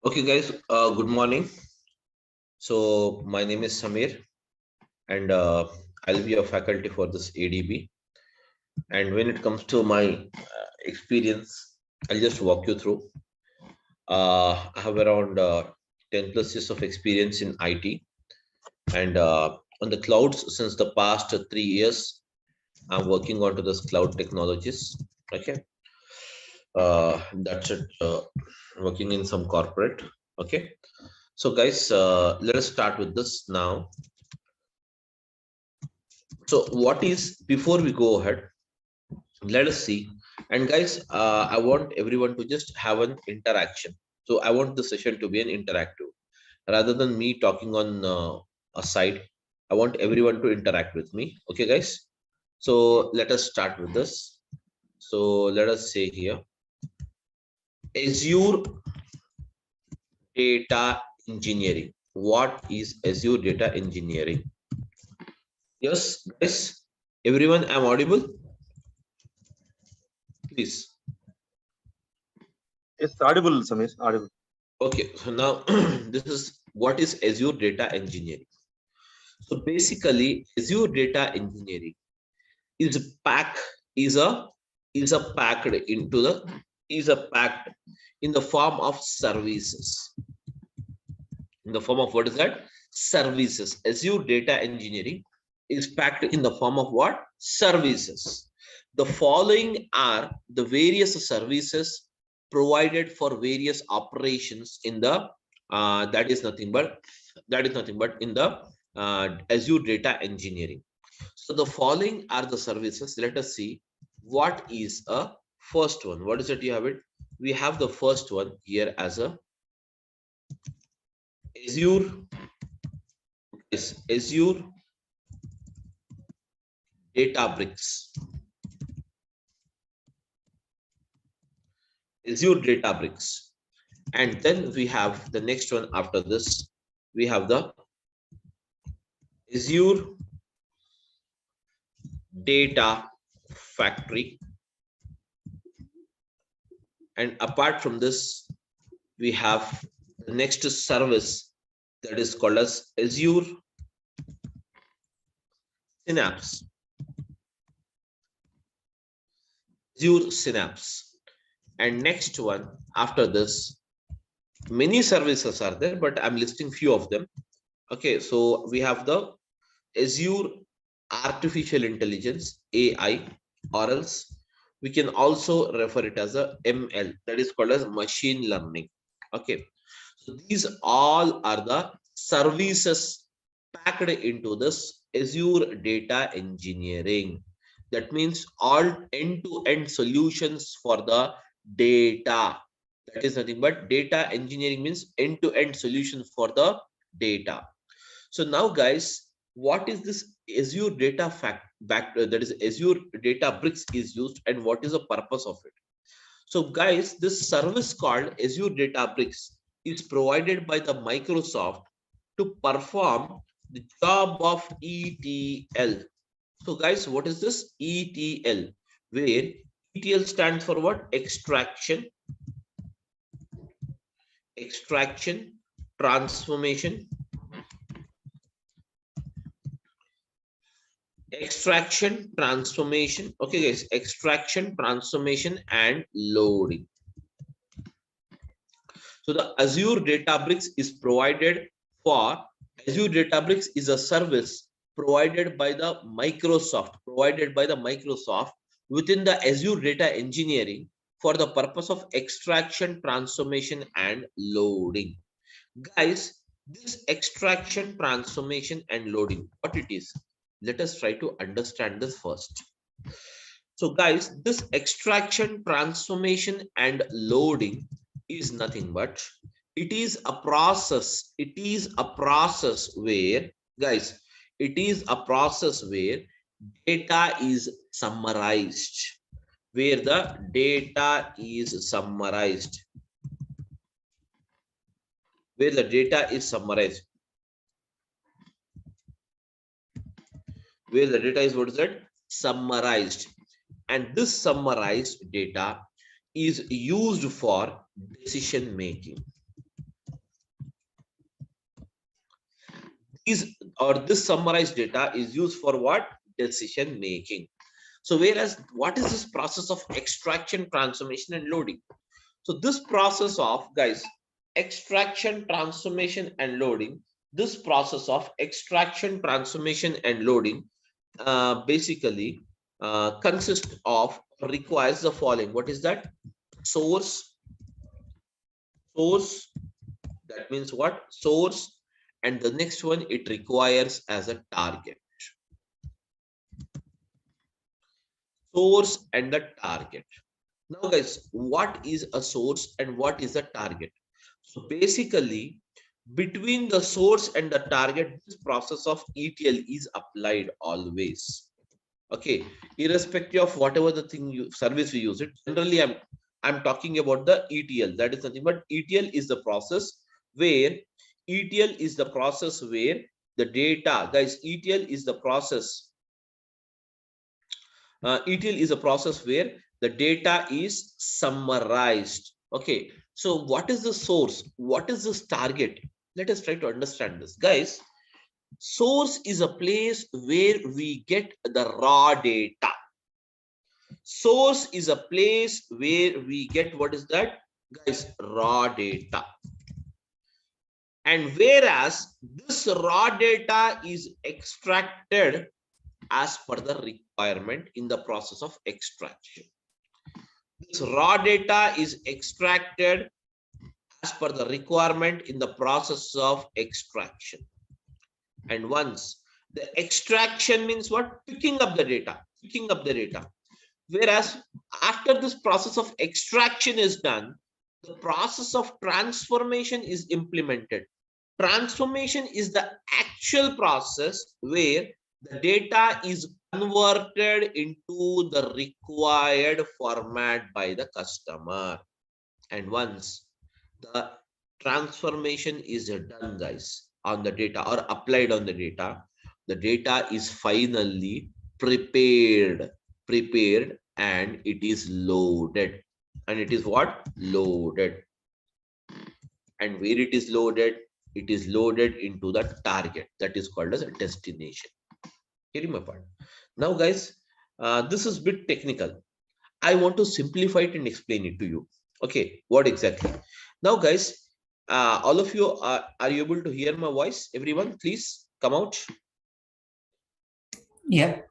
Okay, guys, good morning. So, my name is Samir, and I'll be a faculty for this ADB. And when it comes to my experience, I'll just walk you through. I have around 10 plus years of experience in IT and on the clouds since the past 3 years. I'm working onto this cloud technologies. Okay, that's it. Working in some corporate. Okay, so guys, let us start with this now. So what is, before we go ahead, let us see. And guys, I want everyone to just have an interaction. So I want the session to be an interactive rather than me talking on a side. I want everyone to interact with me. Okay, guys. So let us start with this. So let us say here, Azure Data Engineering. What is Azure Data Engineering? Yes, guys. Everyone, I'm audible. Please. It's audible, Samir. Audible. Okay, so now this is what is Azure Data Engineering. So basically, Azure Data Engineering is pack is a is a packed into the is a packed in the form of services. In the form of what is that? Services. Azure Data Engineering is packed in the form of what? Services. The following are the various services provided for various operations in the that is nothing but in the Azure Data Engineering. So the following are the services. Let us see what is a first one. What is it? You have it. We have the first one here as a Azure is Azure Databricks. Azure Databricks. And then we have the next one after this. We have the Azure Data Factory. And apart from this, we have the next service that is called as Azure Synapse. Azure Synapse. And next one after this, many services are there, but I'm listing few of them. Okay, so we have the Azure Artificial Intelligence, AI, or else we can also refer it as a ML, that is called as machine learning. Okay, so these all are the services packed into this Azure Data Engineering. That means all end-to-end solutions for the data. That is nothing but data engineering means end-to-end solution for the data. So now, guys, what is this Azure Data that is Azure Databricks is used, and what is the purpose of it? So, guys, this service called Azure Databricks is provided by the Microsoft to perform the job of ETL. So, guys, what is this ETL? Where ETL stands for what? Extraction, transformation, okay, guys, extraction, transformation, and loading. So the Azure Databricks is provided for Azure Databricks is a service provided by the Microsoft within the Azure Data Engineering for the purpose of extraction, transformation, and loading. Guys, this extraction, transformation, and loading, what it is? Let us try to understand this first. So guys, this extraction, transformation, and loading is nothing but it is a process. It is a process where, guys, it is a process where data is summarized. Where the data is summarized. Where the data is summarized. Where the data is, what is that? Summarized. And this summarized data is used for decision making. this summarized data is used for what? Decision making. So whereas what is this process of extraction, transformation, and loading? So this process of, guys, extraction, transformation, and loading, this process of extraction, transformation, and loading basically consists of, requires the following. What is that? Source, that means what? Source, and the next one, it requires as a target. Source and the target. Now guys, what is a source and what is a target? So basically, between the source and the target, this process of ETL is applied always. Okay, irrespective of whatever the thing service we use it. Generally, I'm talking about the ETL. That is nothing but ETL is the process where the data, guys, ETL is the process. ETL is a process where the data is summarized. Okay, so what is the source? What is this target? Let us try to understand this, guys. Source is a place where we get the raw data. Source is a place where we get, what is that, guys? Raw data. And whereas this raw data is extracted as per the requirement in the process of extraction. This raw data is extracted as per the requirement in the process of extraction. And once the extraction means what? Picking up the data. Whereas after this process of extraction is done, the process of transformation is implemented. Transformation is the actual process where the data is converted into the required format by the customer. And once the transformation is done, guys, on the data or applied on the data is finally prepared and it is loaded. And it is what? Loaded. And where it is loaded? It is loaded into the target, that is called as a destination. Getting my point? Now guys, this is a bit technical. I want to simplify it and explain it to you. Okay, what exactly? Now guys, all of you, are you able to hear my voice? Everyone, please come out. Yeah.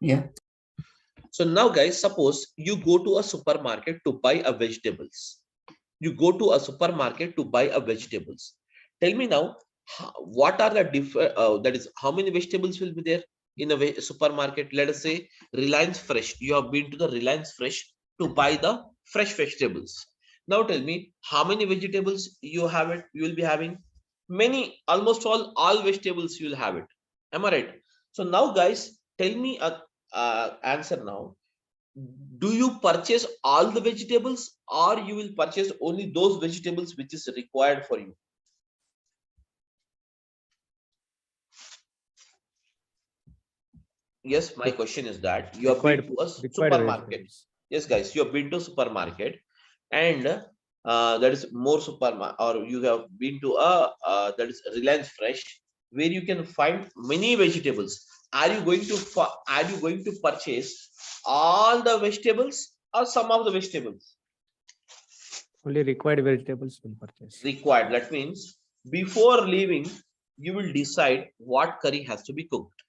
So now guys, suppose you go to a supermarket to buy a vegetables. Tell me now, what are the different, that is, how many vegetables will be there in a supermarket? Let us say Reliance Fresh. You have been to the Reliance Fresh to buy the fresh vegetables. Now tell me, how many vegetables you will be having? Many, almost all vegetables you will have it. Am I right? So now guys, tell me a answer now. Do you purchase all the vegetables or you will purchase only those vegetables which is required for you? Yes, my question is that you have been to a supermarket. Yes, guys, you have been to supermarket and that is more supermarket, or you have been to a that is Reliance Fresh, where you can find many vegetables. Are you going to purchase all the vegetables or some of the vegetables? Only required vegetables will purchase. Required. That means before leaving, you will decide what curry has to be cooked.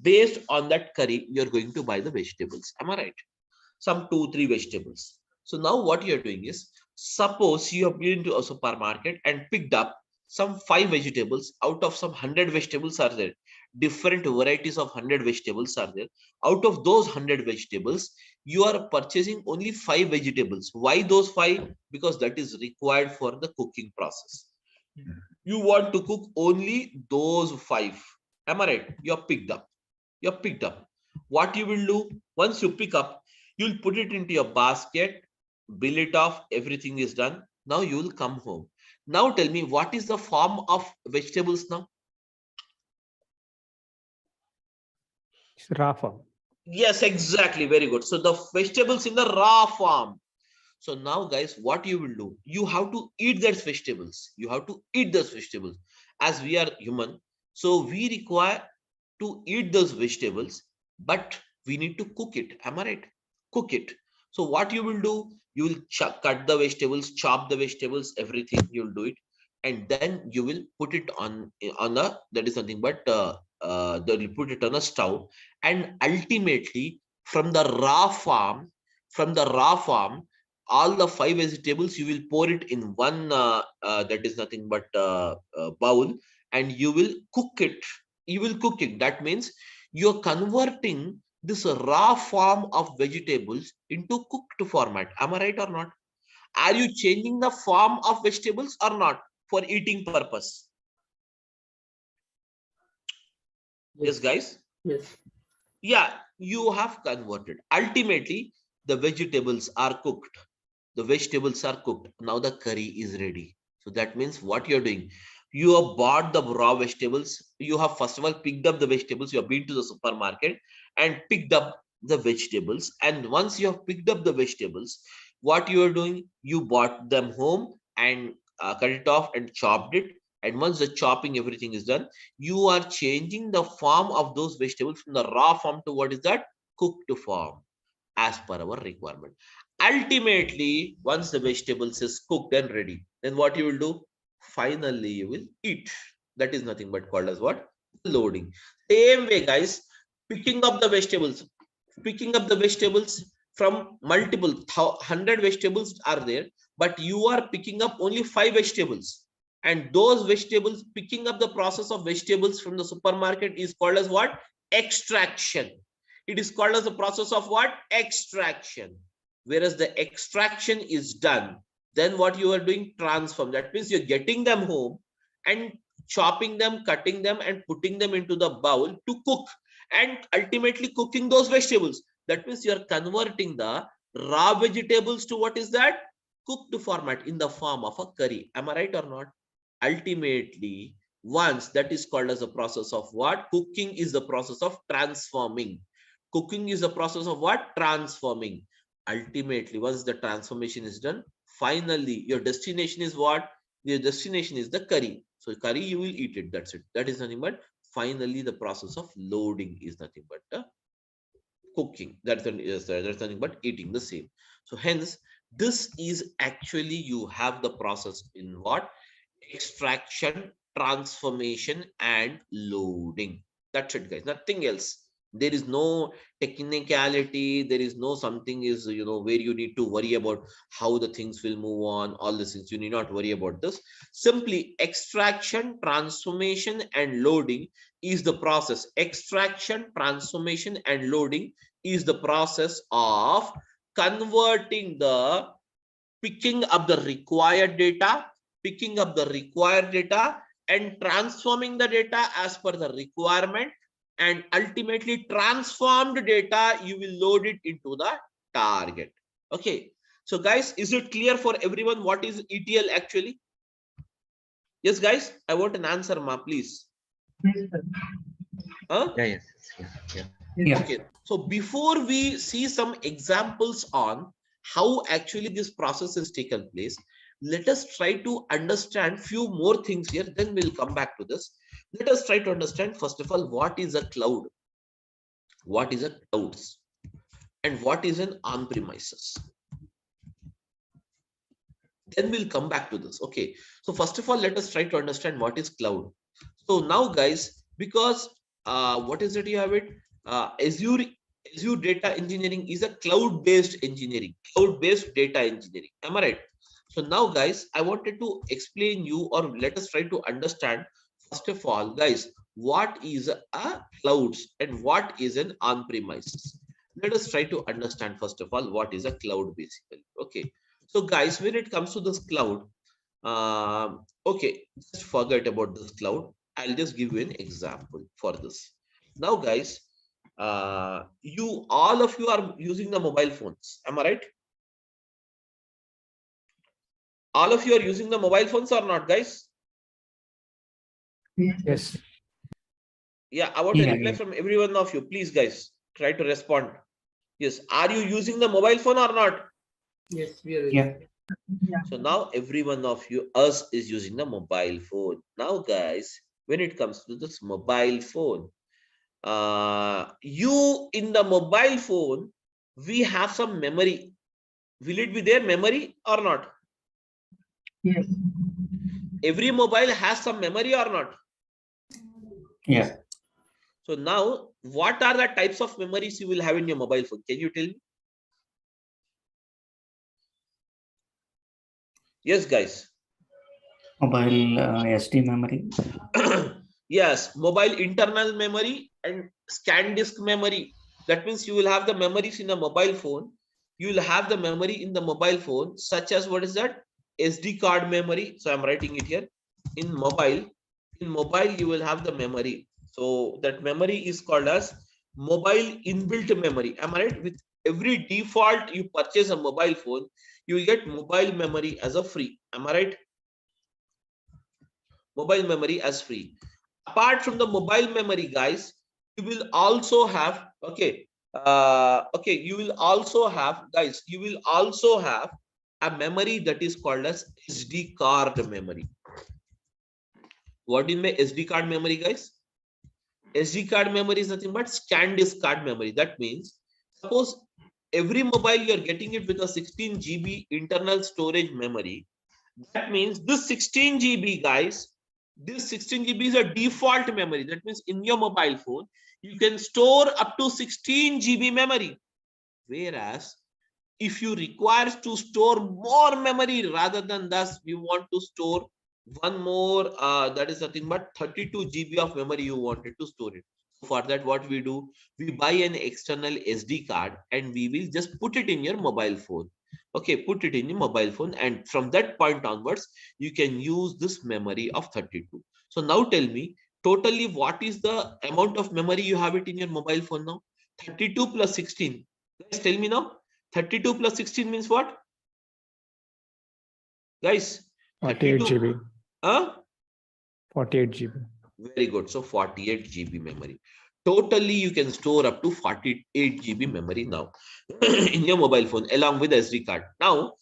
Based on that curry, you're going to buy the vegetables. Am I right? Some 2-3 vegetables. So now what you're doing is, suppose you have been to a supermarket and picked up some 5 vegetables out of some 100 vegetables are there. Different varieties of 100 vegetables are there. Out of those 100 vegetables, you are purchasing only 5 vegetables. Why those 5? Because that is required for the cooking process. You want to cook only those 5. Am I right? You're picked up. What you will do, once you pick up, you'll put it into your basket, bill it off, everything is done. Now you will come home. Now tell me, what is the form of vegetables now? It's raw form. Yes, exactly. Very good. So the vegetables in the raw form. So now guys, what you will do, you have to eat those vegetables. as we are human, so we require to eat those vegetables, but we need to cook it. Am I right? Cook it. So what you will do, you will cut the vegetables, chop the vegetables, everything you will do it, and then you will put it on a, that is nothing but they will put it on a stove, and ultimately from the raw farm, all the 5 vegetables you will pour it in one that is nothing but bowl, and you will cook it. You will cook it. That means you're converting this raw form of vegetables into cooked format. Am I right or not? Are you changing the form of vegetables or not for eating purpose? Yes, guys. Yes. Yeah, you have converted. Ultimately, the vegetables are cooked. The vegetables are cooked. Now the curry is ready. So that means what you're doing, you have bought the raw vegetables. You have first of all picked up the vegetables. You have been to the supermarket and picked up the vegetables. And once you have picked up the vegetables, what you are doing, you bought them home and cut it off and chopped it. And once the chopping, everything is done, you are changing the form of those vegetables from the raw form to what is that? Cooked form, as per our requirement. Ultimately, once the vegetables is cooked and ready, then what you will do? Finally, you will eat. That is nothing but called as what? Loading. Same way, guys, picking up the vegetables, picking up the vegetables from multiple 100 vegetables are there, but you are picking up only 5 vegetables. And those vegetables, picking up the process of vegetables from the supermarket is called as what? Extraction. It is called as the process of what? Extraction. Whereas the extraction is done, then what you are doing? Transform. That means you're getting them home and chopping them, cutting them, and putting them into the bowl to cook, and ultimately cooking those vegetables. That means you're converting the raw vegetables to what is that? Cooked format in the form of a curry. Am I right or not? Ultimately, once that is called as a process of what? Cooking is the process of transforming. Cooking is the process of what? Transforming. Ultimately, once the transformation is done, finally your destination is what? Your destination is the curry. So curry, you will eat it. That's it. That is nothing but finally the process of loading is nothing but cooking. That's nothing but eating the same. So hence, this is actually you have the process in what? Extraction, transformation, and loading. That's it, guys. Nothing else. There is no technicality. There is no something is, where you need to worry about how the things will move on. All these things, you need not worry about this. Simply extraction, transformation, and loading is the process. Extraction, transformation, and loading is the process of converting the picking up the required data, and transforming the data as per the requirement, and ultimately transformed data, you will load it into the target. Okay. So guys, is it clear for everyone what is ETL actually? Yes, guys, I want an answer, ma, please. Huh? Yeah, Yeah. Okay. So before we see some examples on how actually this process has taken place, let us try to understand few more things here, then we'll come back to this. Let us try to understand first of all, what is a cloud, what is a clouds, and what is an on-premises. Then we'll come back to this. Okay. So first of all, let us try to understand what is cloud. So now, guys, because what is it you have it? Azure data engineering is a cloud-based engineering, cloud-based data engineering. Am I right? So now, guys, I wanted to explain you, or let us try to understand first of all, guys, what is a clouds and what is an on-premises. Let us try to understand first of all what is a cloud basically. Okay. So, guys, when it comes to this cloud, okay, just forget about this cloud. I'll just give you an example for this. Now, guys, all of you are using the mobile phones. Am I right? All of you are using the mobile phones or not, guys? Yes. Yeah, I want a reply from every one of you. Please, guys, try to respond. Yes. Are you using the mobile phone or not? Yes, we are. Yeah. So now every one of us is using the mobile phone. Now guys, when it comes to this mobile phone, you in the mobile phone, we have some memory. Will it be there memory or not? Yes. Every mobile has some memory or not? Yeah. So now, what are the types of memories you will have in your mobile phone? Can you tell me? Yes, guys. Mobile SD memory. Yes, mobile internal memory and scan disk memory. That means you will have the memories in a mobile phone. You will have the memory in the mobile phone, such as what is that? SD card memory. So I'm writing it here. In mobile, you will have the memory. So that memory is called as mobile inbuilt memory. Am I right? With every default you purchase a mobile phone, you will get mobile memory as a free. Am I right? Mobile memory as free. Apart from the mobile memory, guys, you will also have you will also have, guys, you will also have a memory that is called as SD card memory. What is my SD card memory, guys? SD card memory is nothing but scan disk card memory. That means, suppose every mobile you are getting it with a 16 GB internal storage memory. That means this 16 GB, guys, this 16 GB is a default memory. That means in your mobile phone, you can store up to 16 GB memory. Whereas if you require to store more memory rather than thus, you want to store one more, that is nothing but 32 GB of memory you wanted to store it. For that, what we do, we buy an external SD card and we will just put it in your mobile phone. Okay, put it in your mobile phone, and from that point onwards, you can use this memory of 32. So now tell me, totally what is the amount of memory you have it in your mobile phone now? 32 plus 16. Guys, tell me now. 32 plus 16 means what? Guys, 48 32. GB. Huh? 48 GB. Very good. So 48 GB memory. Totally, you can store up to 48 GB memory now in your mobile phone along with SD card. Now,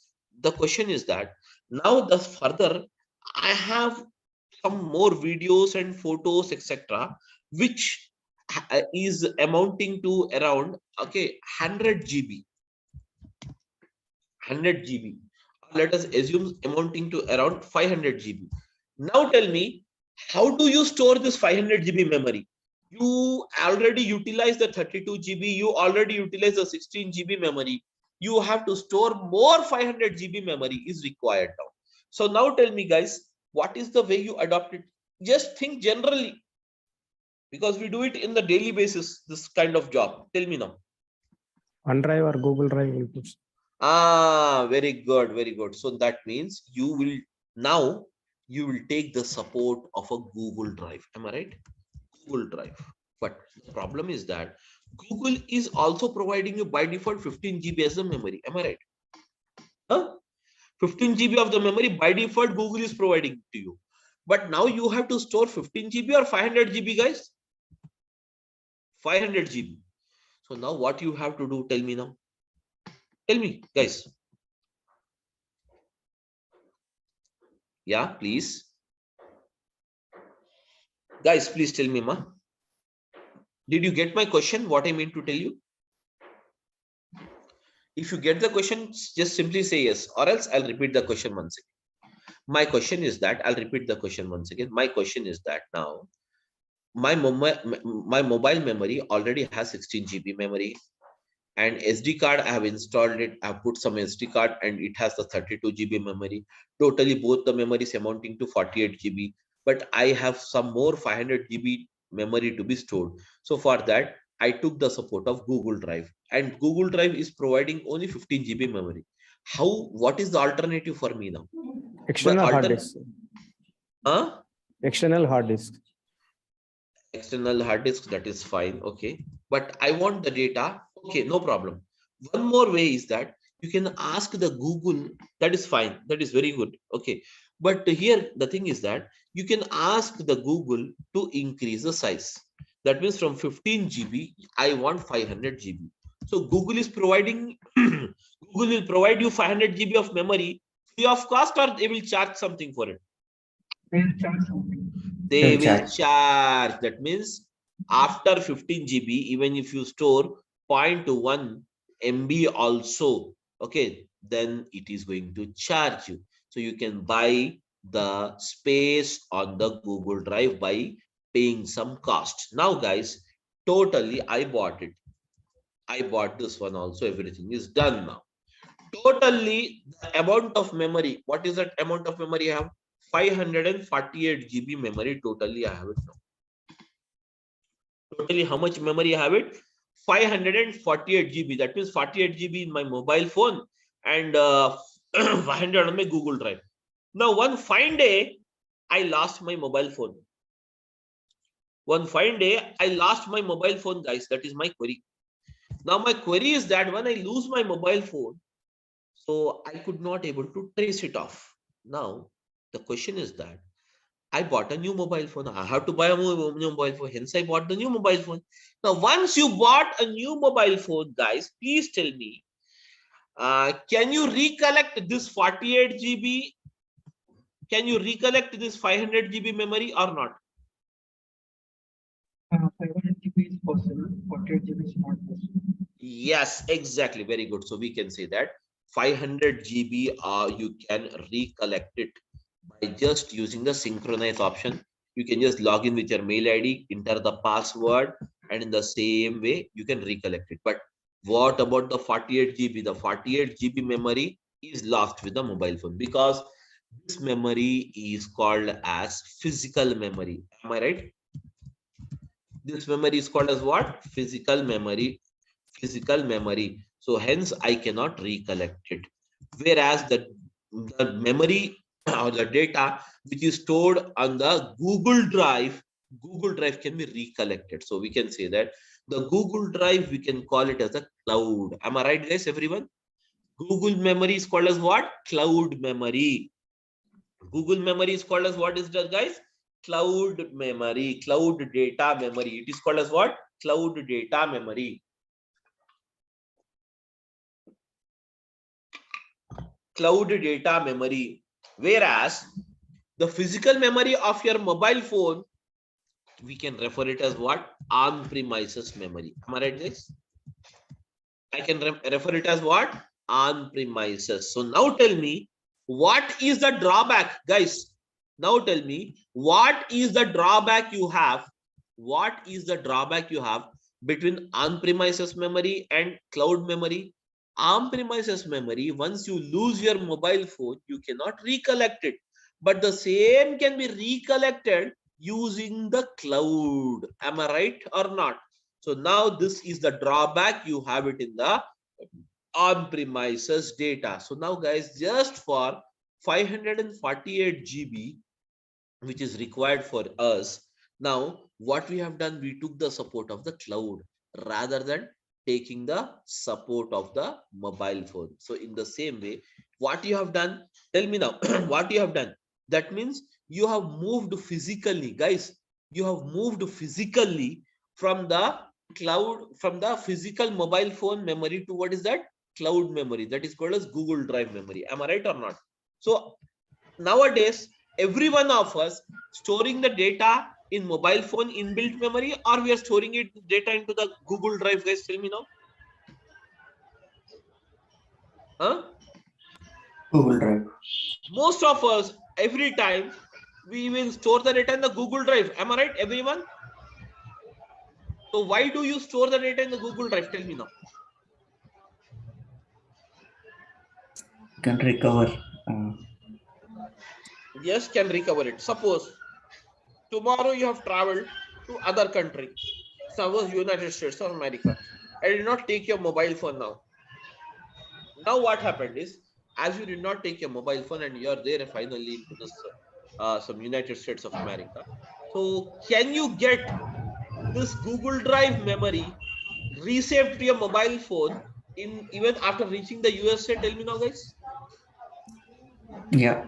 the question is that now the further I have some more videos and photos, etc., which is amounting to around 100 GB. 100 GB. Let us assume amounting to around 500 GB. Now tell me, how do you store this 500 GB memory? You already utilize the 32 GB, you already utilize the 16 GB memory. You have to store more 500 GB memory is required now. So now tell me, guys, what is the way you adopt it? Just think generally, because we do it in the daily basis, this kind of job. Tell me now. OneDrive or Google Drive will put. Very good, very good. So that means you will take the support of a Google Drive. Am I right? Google Drive. But the problem is that Google is also providing you by default 15 GB as a memory. Am I right? Huh? 15 GB of the memory by default Google is providing to you. But now you have to store 15 GB or 500 GB, guys? 500 GB. So now what you have to do, tell me now. Tell me, guys. Yeah, please. Guys, please tell me, ma. Did you get my question? What I mean to tell you? If you get the question, just simply say yes, or else I'll repeat the question once again. My question is that, I'll repeat the question once again. My question is that now, my mobile memory already has 16 GB memory, and SD card, I have installed it. I've put some SD card and it has the 32 GB memory. Totally both the memories amounting to 48 GB, but I have some more 500 GB memory to be stored. So for that, I took the support of Google Drive, and Google Drive is providing only 15 GB memory. What is the alternative for me now? External hard disk. External hard disk. External hard disk, that is fine. Okay, but I want the data. Okay, no problem. One more way is that you can ask the Google. That is fine, that is very good. Okay, but here the thing is that you can ask the Google to increase the size. That means from 15 GB I want 500 GB. So Google is providing Google will provide you 500 GB of memory Free of cost, or they will charge something for it? They'll charge something. They They'll will charge. charge. That means after 15 GB, even if you store 0.1 MB also, okay, then it is going to charge you. So you can buy the space on the Google Drive by paying some cost. Now, guys, totally, I bought it. I bought this one also. Everything is done now. Totally, the amount of memory. What is that amount of memory I have? 548 GB memory. Totally, I have it now. Totally, how much memory I have it? 548 GB. That means 48 GB in my mobile phone and 500 on my Google Drive. Now, one fine day, I lost my mobile phone. One fine day, I lost my mobile phone, guys. That is my query. Now, my query is that when I lose my mobile phone, so I could not able to trace it off. Now, the question is that I bought a new mobile phone. I have to buy a new mobile phone. Hence, I bought the new mobile phone. Now, once you bought a new mobile phone, guys, please tell me, can you recollect this 48 GB? Can you recollect this 500 GB memory or not? 500 GB is possible. 48 GB is not possible. Yes, exactly. Very good. So we can say that 500 GB, you can recollect it by just using the synchronize option. You can just log in with your mail ID, enter the password, and in the same way, you can recollect it. But what about the 48 GB? The 48 GB memory is lost with the mobile phone because this memory is called as physical memory. Am I right? This memory is called as what? Physical memory. Physical memory. So hence I cannot recollect it. Whereas the memory or the data which is stored on the Google Drive can be recollected. So we can say that the Google Drive, we can call it as a cloud. Am I right, guys? Everyone? Google memory is called as what? Cloud memory. Google memory is called as what is that, guys? Cloud memory, cloud data memory. It is called as what? Cloud data memory. Cloud data memory. Whereas the physical memory of your mobile phone, we can refer it as what? On-premises memory. Am I right, guys? I can refer it as what? On-premises. So now tell me, what is the drawback, guys? Now tell me, what is the drawback you have? What is the drawback you have between on-premises memory and cloud memory? On-premises memory, once you lose your mobile phone, you cannot recollect it. But the same can be recollected using the cloud. Am I right or not? So now this is the drawback. You have it in the on-premises data. So now, guys, just for 548 GB, which is required for us, now what we have done, we took the support of the cloud rather than taking the support of the mobile phone. So in the same way, what you have done, tell me now, what you have done? That means you have moved physically, guys. You have moved physically from the cloud, from the physical mobile phone memory to what is that? Cloud memory. That is called as Google Drive memory. Am I right or not? So nowadays, every one of us storing the data in mobile phone inbuilt memory, or we are storing it data into the Google Drive, guys? Tell me now. Huh? Google Drive. Most of us, every time, we will store the data in the Google Drive. Am I right, everyone? So why do you store the data in the Google Drive? Tell me now. Can recover. Yes, can recover it. Suppose tomorrow you have traveled to other country, suppose United States of America, and did not take your mobile phone now. Now what happened is, as you did not take your mobile phone and you are there finally into this some United States of America. So can you get this Google Drive memory resaved to your mobile phone in even after reaching the USA? Tell me now, guys. Yeah.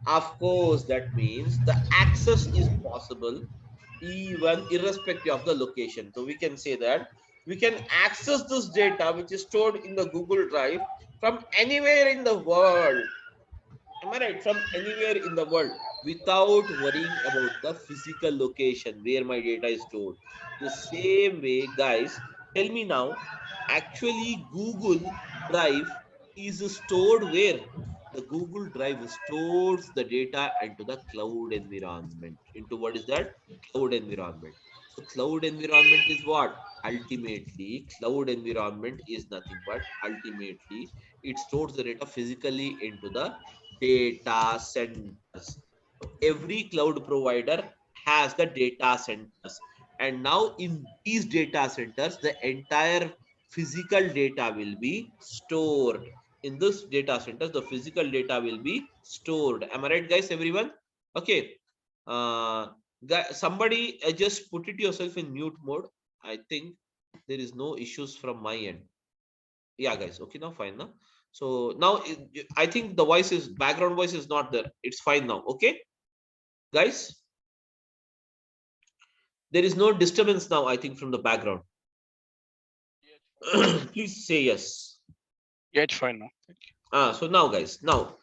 Of course, that means the access is possible even irrespective of the location. So we can say that we can access this data which is stored in the Google Drive from anywhere in the world. Am I right? From anywhere in the world without worrying about the physical location where my data is stored. The same way, guys, tell me now, actually Google Drive is stored where? The Google Drive stores the data into the cloud environment. Into what is that? Cloud environment. So cloud environment is what? Ultimately, cloud environment is nothing but ultimately it stores the data physically into the data centers. Every cloud provider has the data centers. And now in these data centers, the entire physical data will be stored. In this data centers, the physical data will be stored. Am I right, guys, everyone? Okay. Somebody just put it yourself in mute mode. I think there is no issues from my end. Yeah, guys. Okay, now fine now. So now I think the voice is background voice is not there. It's fine now. Okay, guys. There is no disturbance now, I think, from the background. Please say yes. Yeah, it's fine now. So now, guys, now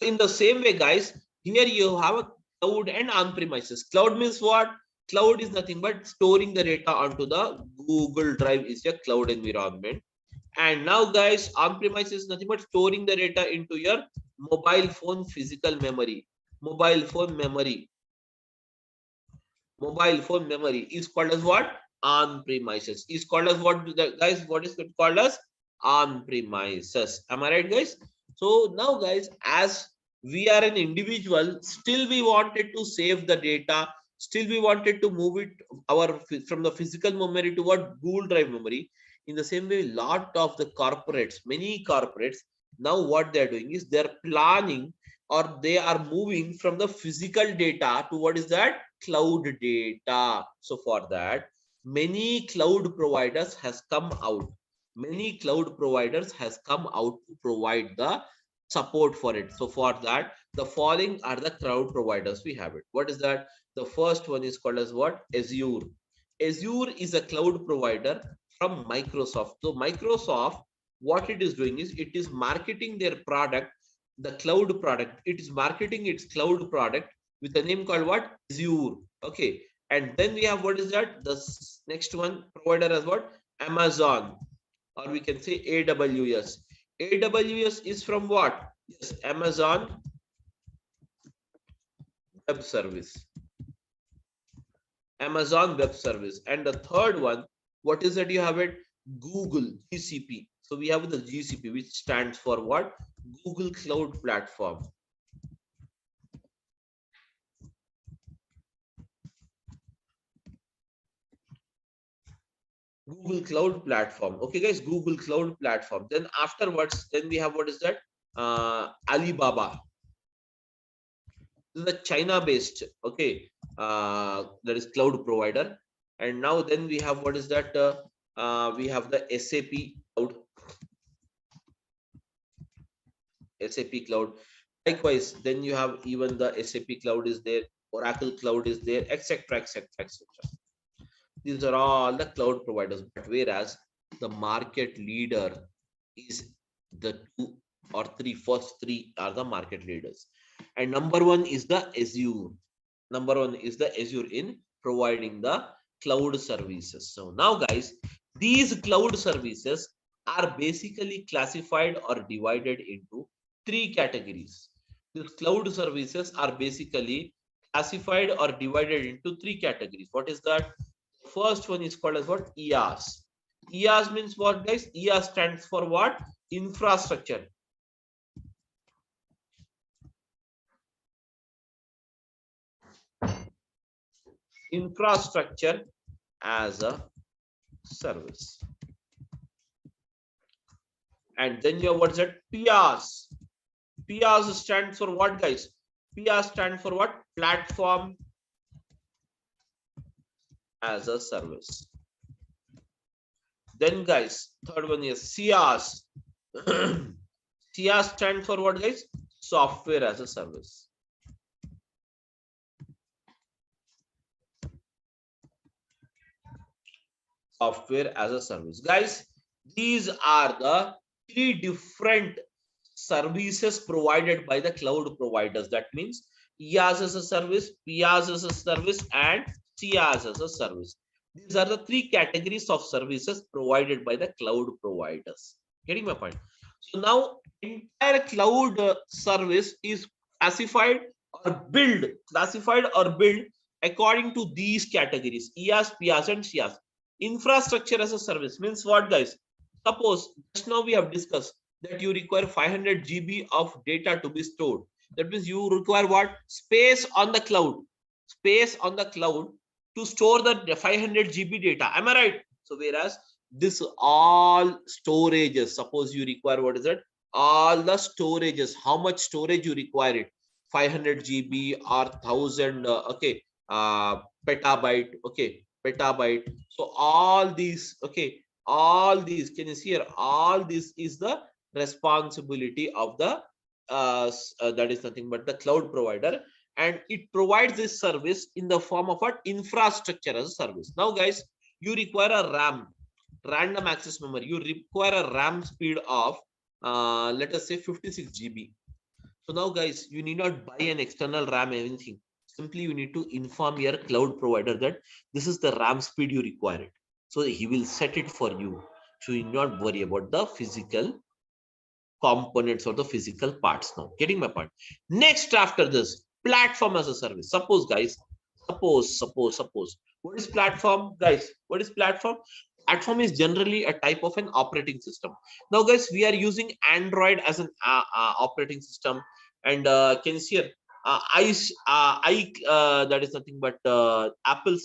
in the same way, guys, here you have a cloud and on-premises. Cloud means what? Cloud is nothing but storing the data onto the Google Drive is a cloud environment. And now, guys, on-premise is nothing but storing the data into your mobile phone physical memory. Mobile phone memory. Mobile phone memory is called as what? On-premises. Is called as what, guys? What is it called as? On-premises. Am I right, guys? So now, guys, as we are an individual, still we wanted to save the data. Still we wanted to move it from the physical memory to what? Google Drive memory. In the same way, lot of the corporates, many corporates, now what they're doing is they're planning or they are moving from the physical data to what is that? Cloud data. So for that, many cloud providers has come out. Many cloud providers has come out to provide the support for it. So for that, the following are the cloud providers we have it. What is that? The first one is called as what? Azure. Azure is a cloud provider from Microsoft. So Microsoft, what it is doing is it is marketing their product, the cloud product. It is marketing its cloud product with a name called what? Azure. Okay. And then we have what is that? The next one provider as what? Amazon, or we can say AWS. AWS is from what? Yes, Amazon Web Service. Amazon Web Service. And the third one, what is that you have it? Google, GCP. So we have the GCP, which stands for what? Google Cloud Platform. Google Cloud Platform. Okay, guys, Google Cloud Platform. Then afterwards, then we have what is that? Alibaba. This is a China-based, okay, that is cloud provider. And now then we have what is that? We have the SAP Cloud. SAP Cloud. Likewise, then you have even the SAP Cloud is there, Oracle Cloud is there, etc., etc., etc. These are all the cloud providers. But whereas the market leader is the two or three, first three are the market leaders. And number one is the Azure. Number one is the Azure in providing the cloud services. So now, guys, these cloud services are basically classified or divided into three categories. These cloud services are basically classified or divided into three categories. What is that? First one is called as what? IaaS. IaaS means what, guys? IaaS stands for what? Infrastructure. Infrastructure as a service. And then you have what's that? PaaS. PaaS stands for what, guys? PaaS stands for what? Platform as a service. Then, guys, third one is SaaS. SaaS stands for what, guys? Software as a service. Software as a service. Guys, these are the three different services provided by the cloud providers. That means IaaS as a service, PaaS as a service, and CaaS as a service. These are the three categories of services provided by the cloud providers. Getting my point? So now entire cloud service is classified or built according to these categories: IaaS, PaaS, and CaaS. Infrastructure as a service means what, guys? Suppose just now we have discussed that you require 500 GB of data to be stored. That means you require what? Space on the cloud. Space on the cloud to store the 500 GB data. Am I right? So whereas this all storages, suppose you require, what is it? All the storages, how much storage you require it? 500 GB or 1000 petabyte. Okay, petabyte. So all these, okay, all these, can you see here? All this is the responsibility of the that is nothing but the cloud provider, and it provides this service in the form of what? Infrastructure as a service. Now guys, you require a RAM, random access memory. You require a RAM speed of let us say 56 GB. So now guys, you need not buy an external RAM or anything. Simply you need to inform your cloud provider that this is the RAM speed you require it. So he will set it for you. So you need not worry about the physical components or the physical parts now. Getting my point? Next, after this, platform as a service. Suppose guys, suppose. What is platform, guys? What is platform? Platform is generally a type of an operating system. Now guys, we are using Android as an operating system, and can you see here? That is nothing but Apple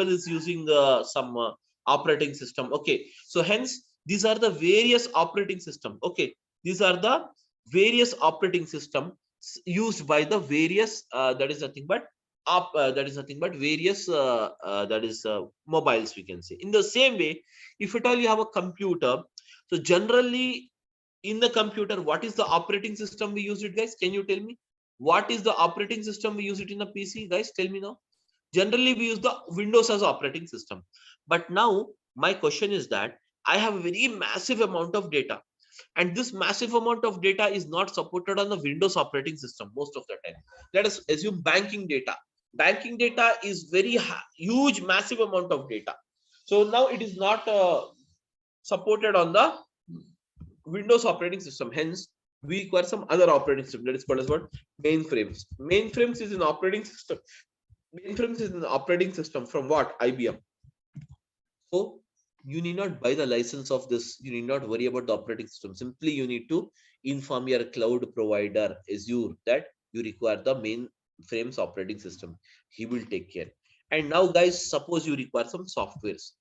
is using some operating system. Okay, so hence these are the various operating system. Okay, these are the various operating system used by the various that is nothing but various mobiles, we can say. In the same way, if at all you have a computer, so generally in the computer, what is the operating system we use it, guys? Can you tell me what is the operating system we use it in a PC, guys? Tell me now. Generally we use the Windows as operating system. But now my question is that I have a very massive amount of data, and this massive amount of data is not supported on the Windows operating system most of the time. Let us assume banking data. Banking data is very huge, massive amount of data. So now it is not supported on the Windows operating system. Hence, we require some other operating system that is called as what? Mainframes. Mainframes is an operating system. Mainframes is an operating system from what? IBM. So you need not buy the license of this. You need not worry about the operating system. Simply you need to inform your cloud provider Azure that you require the mainframes operating system. He will take care. And now guys, suppose you require some softwares.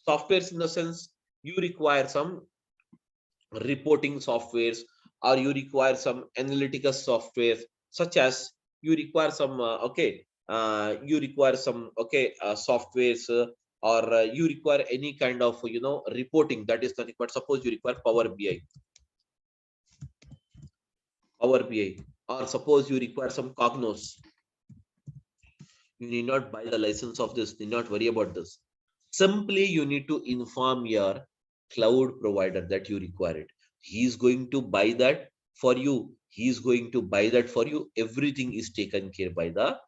Softwares in the sense you require some reporting softwares, or you require some analytical software, such as you require some softwares, or you require any kind of reporting. That is nothing but, suppose you require Power BI, or suppose you require some Cognos. You need not buy the license of this. Need not worry about this. Simply you need to inform your cloud provider that you require it. He is going to buy that for you. He is going to buy that for you. Everything is taken care by that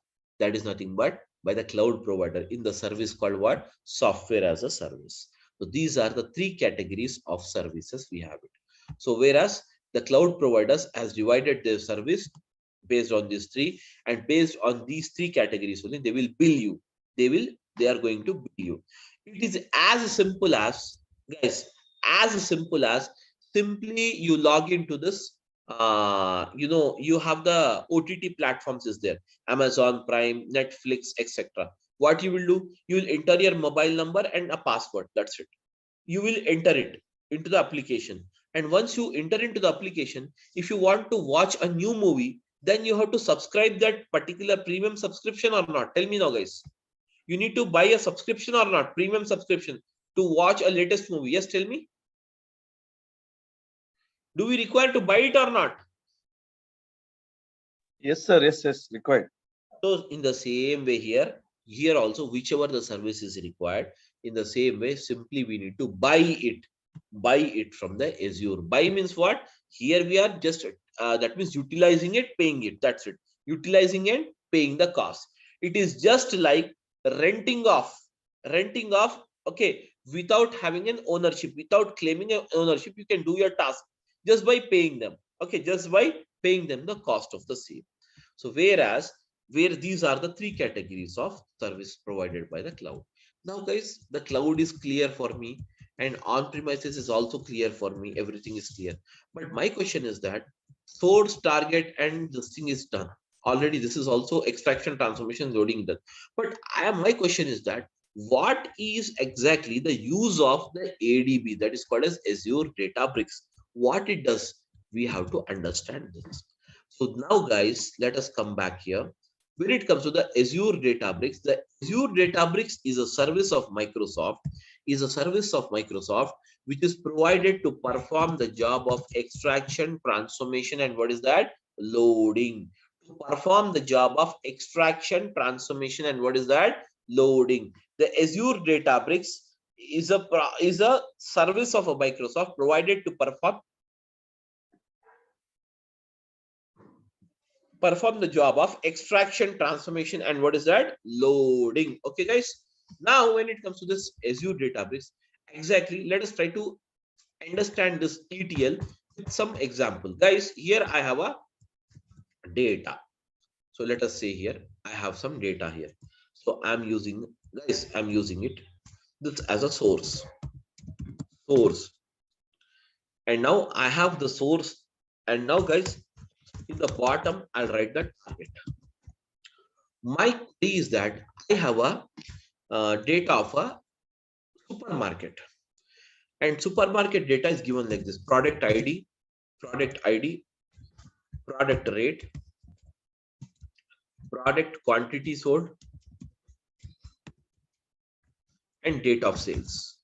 is nothing but by the cloud provider in the service called what? Software as a service. So these are the three categories of services we have it. So whereas the cloud providers has divided their service based on these three, and based on these three categories only they will bill you. They are going to bill you. It is as simple as, guys, as simple as simply you log into this. You have the OTT platforms is there, Amazon Prime, Netflix, etc. What you will do, you will enter your mobile number and a password. That's it. You will enter it into the application, and once you enter into the application, if you want to watch a new movie, then you have to subscribe that particular premium subscription or not. Tell me now, guys. You need to buy a subscription or not, premium subscription, to watch a latest movie. Yes, tell me. Do we require to buy it or not? Yes, sir. Yes, required. So in the same way here also, whichever the service is required, in the same way, simply we need to buy it. buy it from the Azure. Buy means what? Here we are just that means utilizing it, paying it. That's it. Utilizing and paying the cost. It is just like renting off. Renting off. Okay, without having an ownership, without claiming an ownership, you can do your task just by paying them. Okay, just by paying them the cost of the same. So whereas where these are the three categories of service provided by the cloud. Now guys, the cloud is clear for me and on premises is also clear for me. Everything is clear. But my question is that source, target, and this thing is done. Already this is also extraction, transformation, loading done. But my question is that what is exactly the use of the ADB, that is called as Azure Databricks? What it does? We have to understand this. So now guys, let us come back here. When it comes to the Azure Databricks, the Azure Databricks is a service of Microsoft, which is provided to perform the job of extraction, transformation, and what is that? Loading. To perform the job of extraction, transformation, and what is that? Loading. The Azure Databricks is a service of a Microsoft provided to perform the job of extraction, transformation, and what is that? Loading. Okay, guys. Now, when it comes to this Azure Database, exactly, let us try to understand this ETL with some example. Guys, here I have a data. So let us say here, I have some data here. So I'm using, guys, I'm using it this as a source. And now I have the source. And now, guys, in the bottom, I'll write the target. My query is that I have a data of a supermarket, and supermarket data is given like this: product ID, product rate, product quantity sold, and date of sales.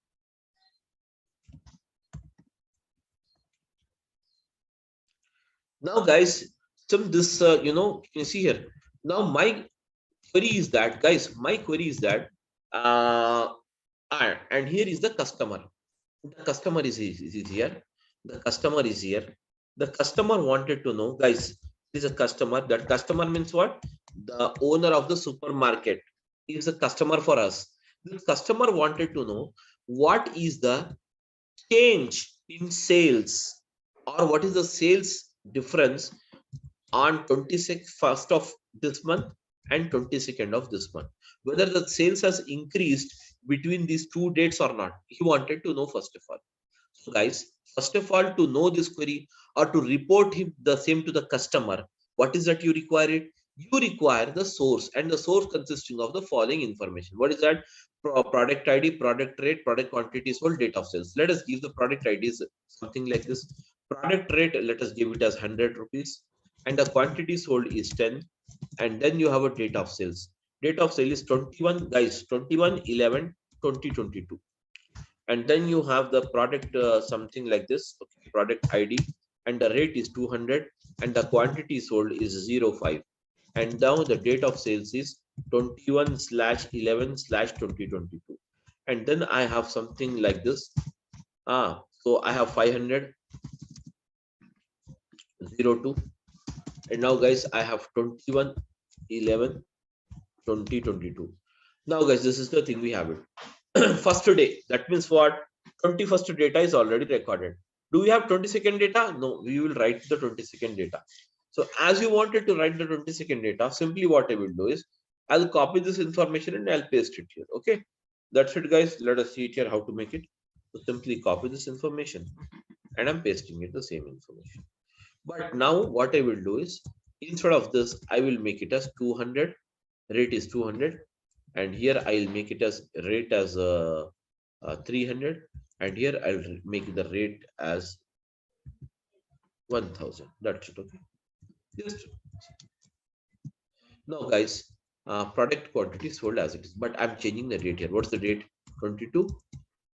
Now guys, some this you can see here. Now my query is that, guys, and here is the customer. The customer is here. The customer is here. The customer wanted to know, guys, this is a customer. That customer means what? The owner of the supermarket is a customer for us. This customer wanted to know what is the change in sales, or what is the sales difference on 26th of this month and 22nd of this month, whether the sales has increased between these two dates or not. He wanted to know first of all. So guys, first of all, to know this query or to report him the same to the customer, what is that you require it? You require the source, and the source consisting of the following information. What is that? Product ID, product rate, product quantity sold, date of sales. Let us give the product IDs something like this. Product rate, let us give it as 100 rupees, and the quantity sold is 10, and then you have a date of sales. Date of sale is 21, guys, 21/11/2022. And then you have the product something like this, okay, product ID, and the rate is 200, and the quantity sold is 05, and now the date of sales is 21/11/2022. And then I have something like this. So I have 500 02, and now guys I have 21/11/2022. Now guys, this is the thing we have it. First day, that means what? 21st data is already recorded. Do we have 22nd data? No, we will write the 22nd data. So as you wanted to write the 22nd data, simply what I will do is I'll copy this information and I'll paste it here. Okay, that's it guys. Let us see it here how to make it. So simply copy this information and I'm pasting it the same information. But now what I will do is, instead of this, I will make it as 200, rate is 200, and here I'll make it as rate as 300, and here I'll make the rate as 1000. That's it. Okay. Just now guys, product quantity sold as it is, but I'm changing the date here. What's the date? 22,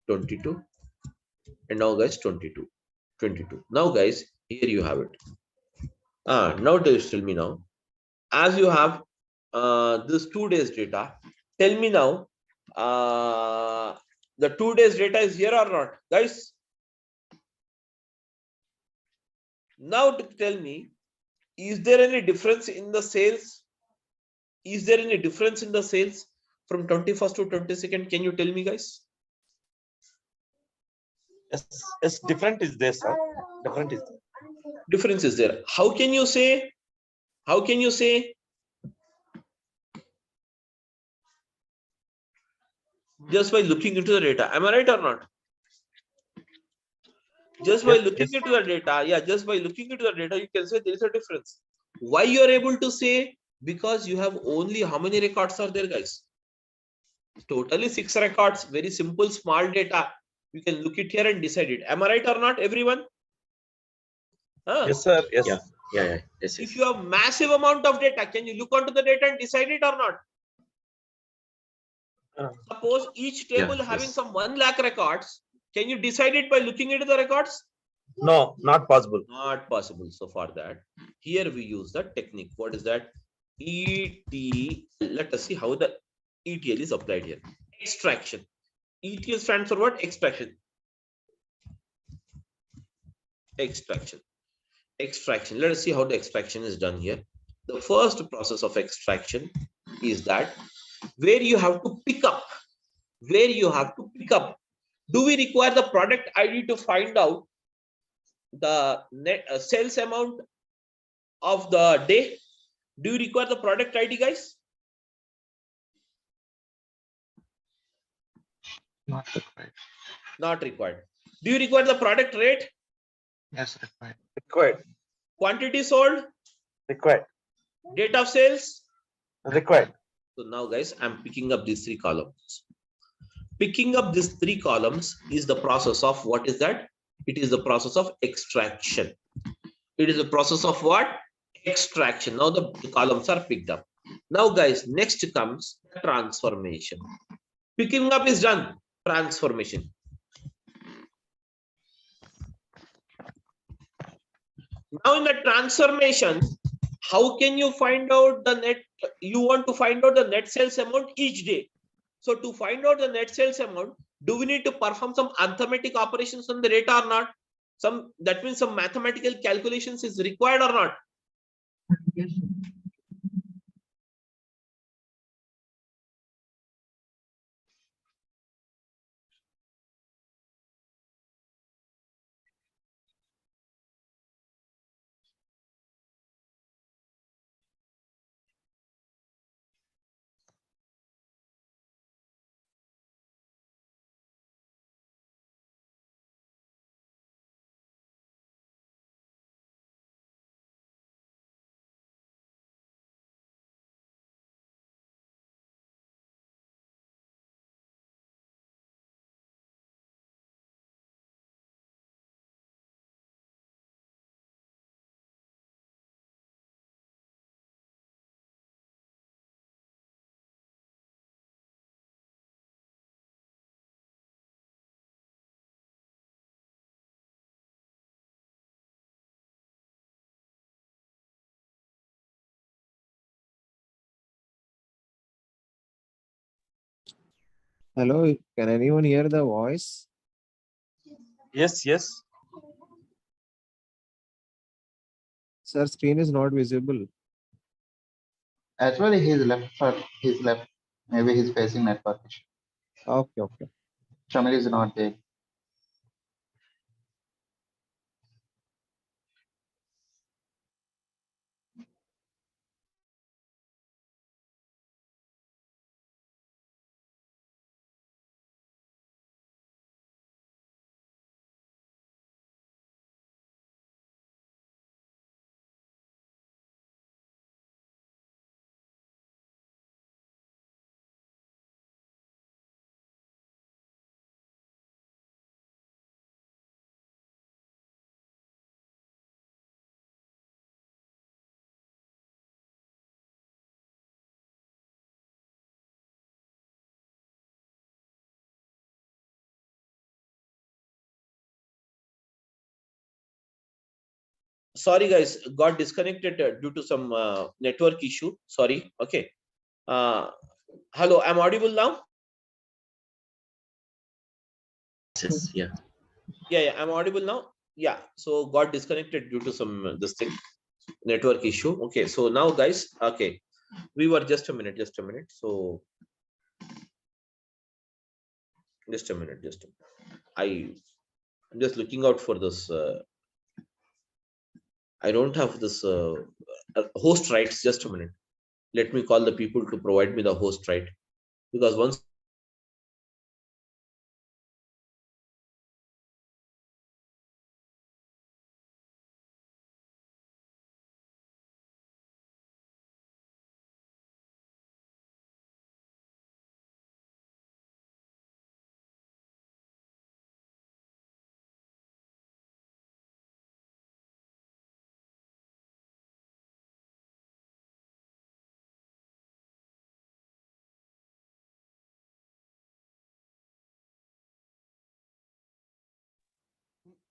22, and now guys 22, 22. Now guys, here you have it. Now tell me now, as you have this 2 days data, tell me now, the 2 days data is here or not, guys? Now to tell me, is there any difference in the sales? Is there any difference in the sales from 21st to 22nd? Can you tell me, guys? Yes, different is there, sir. Different is there. Difference is there. How can you say? How can you say? Just by looking into the data. Am I right or not? Just by Yes, looking yes. into the data, yeah, just by looking into the data, you can say there is a difference. Why you are able to say? Because you have only how many records are there, guys? Totally 6 records. Very simple, small data. You can look it here and decide it. Am I right or not, everyone? Huh? Yes, sir. Yes. Yeah. Yes, yes. If you have massive amount of data, can you look onto the data and decide it or not? Suppose each table having yes. some 1 lakh records. Can you decide it by looking into the records? No, not possible. Not possible. So for that, here we use the technique. What is that? ETL. Let us see how the ETL is applied here. Extraction. ETL stands for what? Extraction. Extraction. Extraction. Let us see how the extraction is done here. The first process of extraction is that where you have to pick up. Where you have to pick up. Do we require the product ID to find out the net sales amount of the day? Do you require the product ID, guys? Not required. Not required. Do you require the product rate? Yes, required. Required. Quantity sold? Required. Date of sales? Required. So now, guys, I'm picking up these 3 columns. Picking up these 3 columns is the process of what is that? It is the process of extraction. It is the process of what? Extraction. Now the columns are picked up. Now, guys, next comes transformation. Picking up is done. Transformation. Now in the transformation, how can you find out the net? You want to find out the net sales amount each day. So to find out the net sales amount, do we need to perform some arithmetic operations on the data or not? That means some mathematical calculations is required or not? Yes, sir. Hello, can anyone hear the voice? Yes, yes. Sir, screen is not visible. Actually, he's left for his left. Maybe he's facing network issue. Okay, okay. Shamil is not there. Sorry, guys, got disconnected due to some network issue. Sorry. Okay. Hello, I'm audible now? Yes, yeah. Yeah, I'm audible now. yeah, so got disconnected due to some this thing, network issue. Okay, so now guys, okay, we were just a minute. So just a minute. I'm just looking out for this. I don't have this host rights. Just a minute. Let me call the people to provide me the host right, because once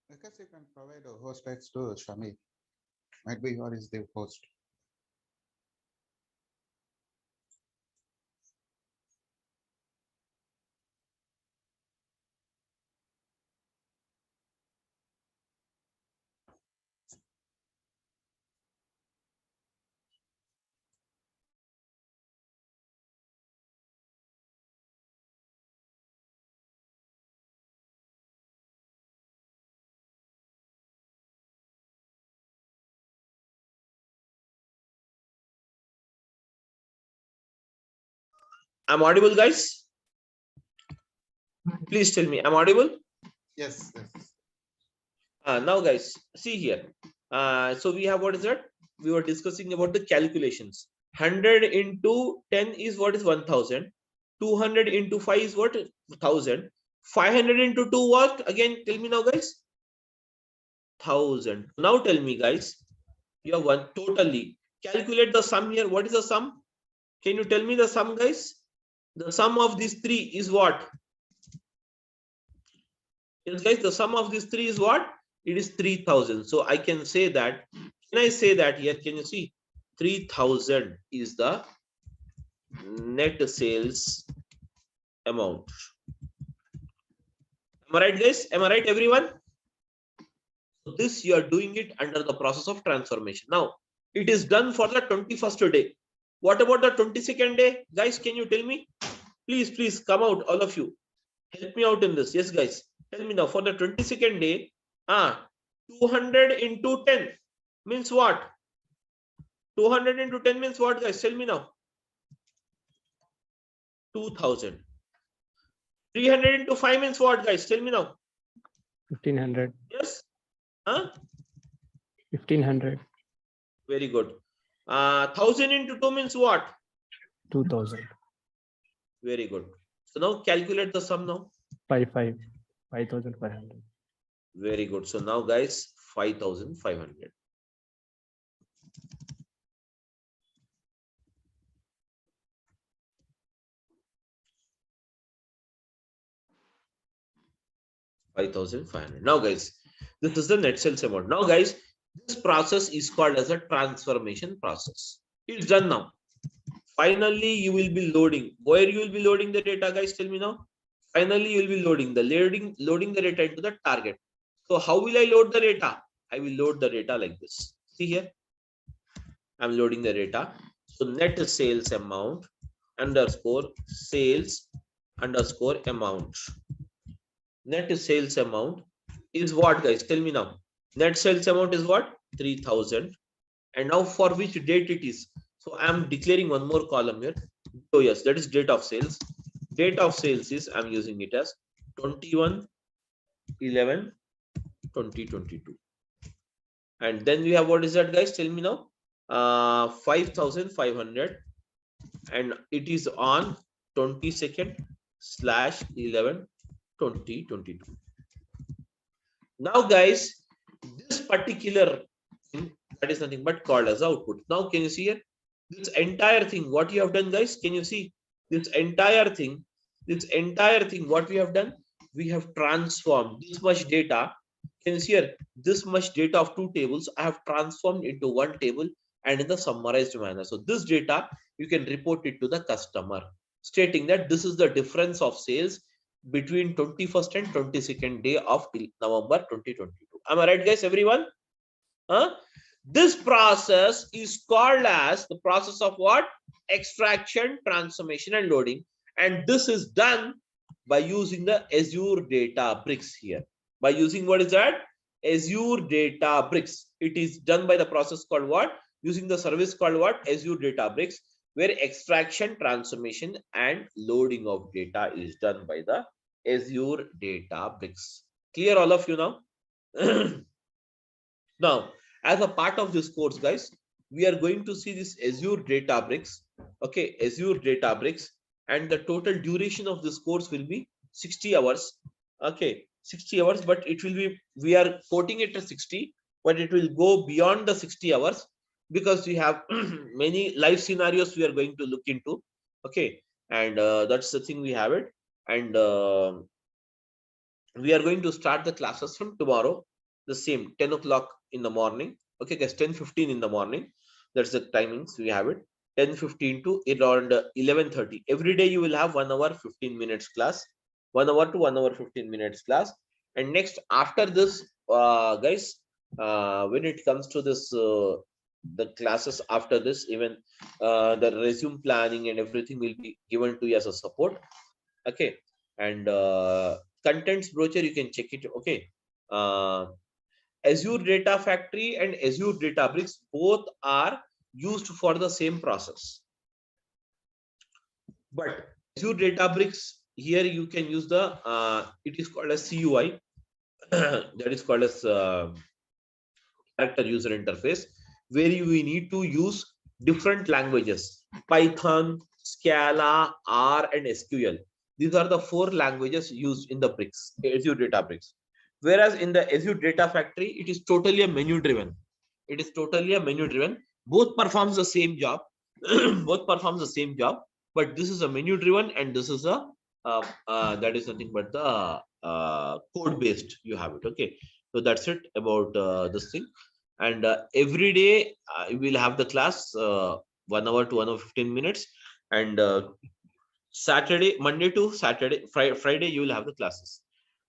Because you can provide a host rights to Shami. Might be what is the host. I'm audible, guys. Please tell me, I'm audible. Yes, yes. Now, guys, see here. So we have what is that? We were discussing about the calculations. 100 into 10 is what is 1000. 200 into 5 is what? 1000. 500 into 2 what? Again, tell me now, guys. 1000. Now tell me, guys. You have one totally. Calculate the sum here. What is the sum? Can you tell me the sum, guys? The sum of these three is what? Yes, guys, the sum of these three is what? It is 3000. So I can say that. Can I say that here? Can you see? 3000 is the net sales amount. Am I right, guys? Am I right, everyone? So this you are doing it under the process of transformation. Now, it is done for the 21st day. What about the 22nd day? Guys, can you tell me? Please come out, all of you. Help me out in this. Yes, guys. Tell me now, for the 22nd day, 200 into 10 means what? 200 into 10 means what, guys? Tell me now. 2000. 300 into 5 means what, guys? Tell me now. 1500. Yes? Huh? 1500. Very good. 1000 into 2 means what? 2000. Very good. So now calculate the sum now. 5500. Very good. So now, guys, 5500. Now, guys, this is the net sales amount. Now, guys, this process is called as a transformation process. It's done now. Finally, you will be loading. Where you will be loading the data, guys? Tell me now. Finally, you will be loading the data into the target. So how will I load the data? I will load the data like this. See here. I'm loading the data. So net sales amount underscore sales underscore amount. Net sales amount is what, guys? Tell me now. Net sales amount is what? 3000. And now for which date it is? So I'm declaring one more column here. Oh yes, that is date of sales. Date of sales is, I'm using it as 21/11/2022. And then we have, what is that, guys? Tell me now. 5500, and it is on 22nd/11/2022. Now, guys, this particular thing, that is nothing but called as output. Now, can you see here? This entire thing, what you have done, guys? Can you see this entire thing? What we have done? We have transformed this much data. Can you see here? This much data of two tables I have transformed into one table and in the summarized manner. So this data, you can report it to the customer, stating that this is the difference of sales between 21st and 22nd day of November 2022. Am I right, guys? Everyone? This process is called as the process of what? Extraction, transformation, and loading. And this is done by using the Azure Databricks here. By using what is that? Azure Databricks. It is done by the process called what? Using the service called what? Azure Databricks, where extraction, transformation, and loading of data is done by the Azure Databricks. Clear, all of you now? Now, as a part of this course, guys, we are going to see this Azure Databricks. Okay, Azure Databricks, and the total duration of this course will be 60 hours. Okay, 60 hours, but it will be, we are quoting it as 60, but it will go beyond the 60 hours because we have many live scenarios we are going to look into. Okay, and that's the thing we have it. And we are going to start the classes from tomorrow, the same 10 o'clock in the morning. Okay, guys, 10:15 in the morning. That's the timings we have it. 10:15 to around 11:30. Every day you will have 1 hour 15 minutes class, 1 hour to 1 hour 15 minutes class. And next, after this, guys, when it comes to this, the classes after this, even the resume planning and everything will be given to you as a support. Okay, and contents brochure, you can check it. Okay, Azure Data Factory and Azure Databricks both are used for the same process, but Azure Databricks, here you can use the it is called as CUI that is called as character user interface, where you need to use different languages: Python, Scala, R, and SQL. These are the 4 languages used in the bricks, Azure Databricks. Whereas in the Azure Data Factory, it is totally a menu driven. It is totally a menu driven. Both performs the same job. Both performs the same job, but this is a menu driven, and this is a that is nothing but the code based. You have it. Okay, so that's it about this thing. And every day we'll have the class 1 hour to 1 hour 15 minutes, and Saturday, Monday to Saturday, Friday you will have the classes.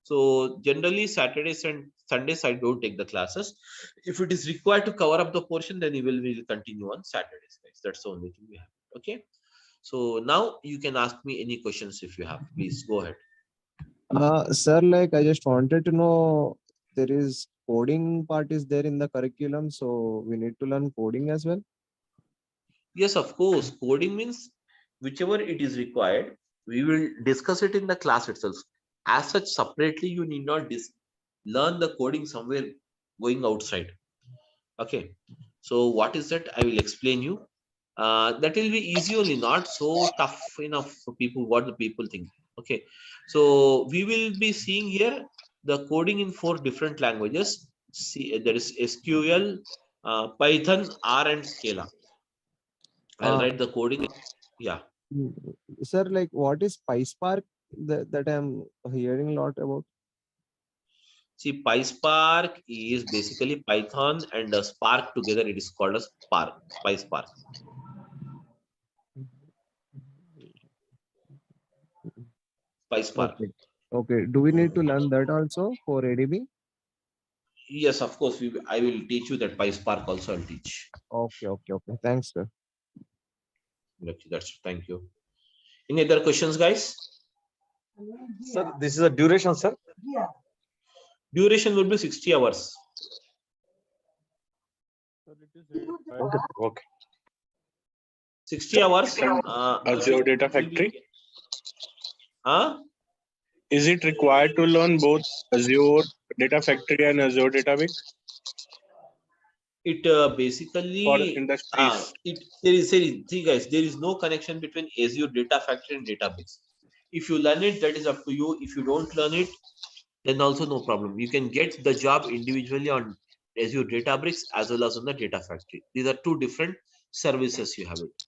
So generally Saturdays and Sundays I don't take the classes. If it is required to cover up the portion, then we will continue on Saturdays, guys. That's the only thing we have. Okay. So now you can ask me any questions if you have. Please go ahead. Sir, like I just wanted to know, there is coding part is there in the curriculum, so we need to learn coding as well. Yes, of course. Coding means whichever it is required, we will discuss it in the class itself. As such, separately, you need not learn the coding somewhere going outside. Okay. So what is that? I will explain you. That will be easy only, not so tough enough for people, what the people think. Okay. So we will be seeing here the coding in 4 different languages. See, there is SQL, Python, R, and Scala. I'll write the coding. Yeah. Sir, like what is PySpark that I'm hearing a lot about? See, PySpark is basically Python and Spark together. It is called a Spark, PySpark. PySpark. Okay. Okay. Do we need to learn that also for ADB? Yes, of course. I will teach you that PySpark also. I'll teach. Okay. Okay. Okay. Thanks, sir. Okay, that's thank you. Any other questions, guys? Sir, this is a duration, sir. Duration will be 60 hours. Okay. Okay. 60 hours. Azure Data Factory. Huh? Is it required to learn both Azure Data Factory and Azure Databricks It basically for industries? see guys, there is no connection between Azure Data Factory and Databricks. If you learn it, that is up to you. If you don't learn it, then also no problem. You can get the job individually on Azure Databricks as well as on the Data Factory. These are 2 different services you have it.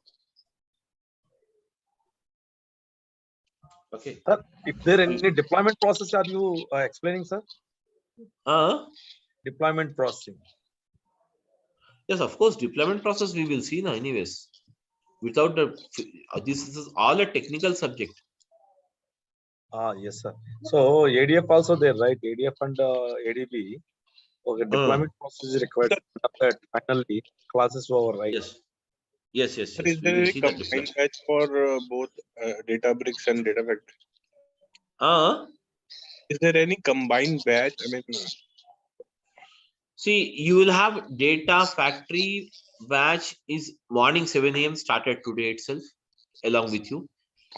Okay. Sir, if there any deployment process are you explaining, sir? Deployment processing. Yes, of course, deployment process we will see now anyways. Without the, this is all a technical subject. Yes, sir. So ADF also there, right? ADF and ADB. Okay, deployment process is required. But finally, classes over, right? Yes. Yes, yes, Sir, yes. is We there will any see that combined deployment. batch for both Databricks and Data Factory? Is there any combined batch? I mean, See, you will have data factory batch is morning 7 a.m. started today itself along with you.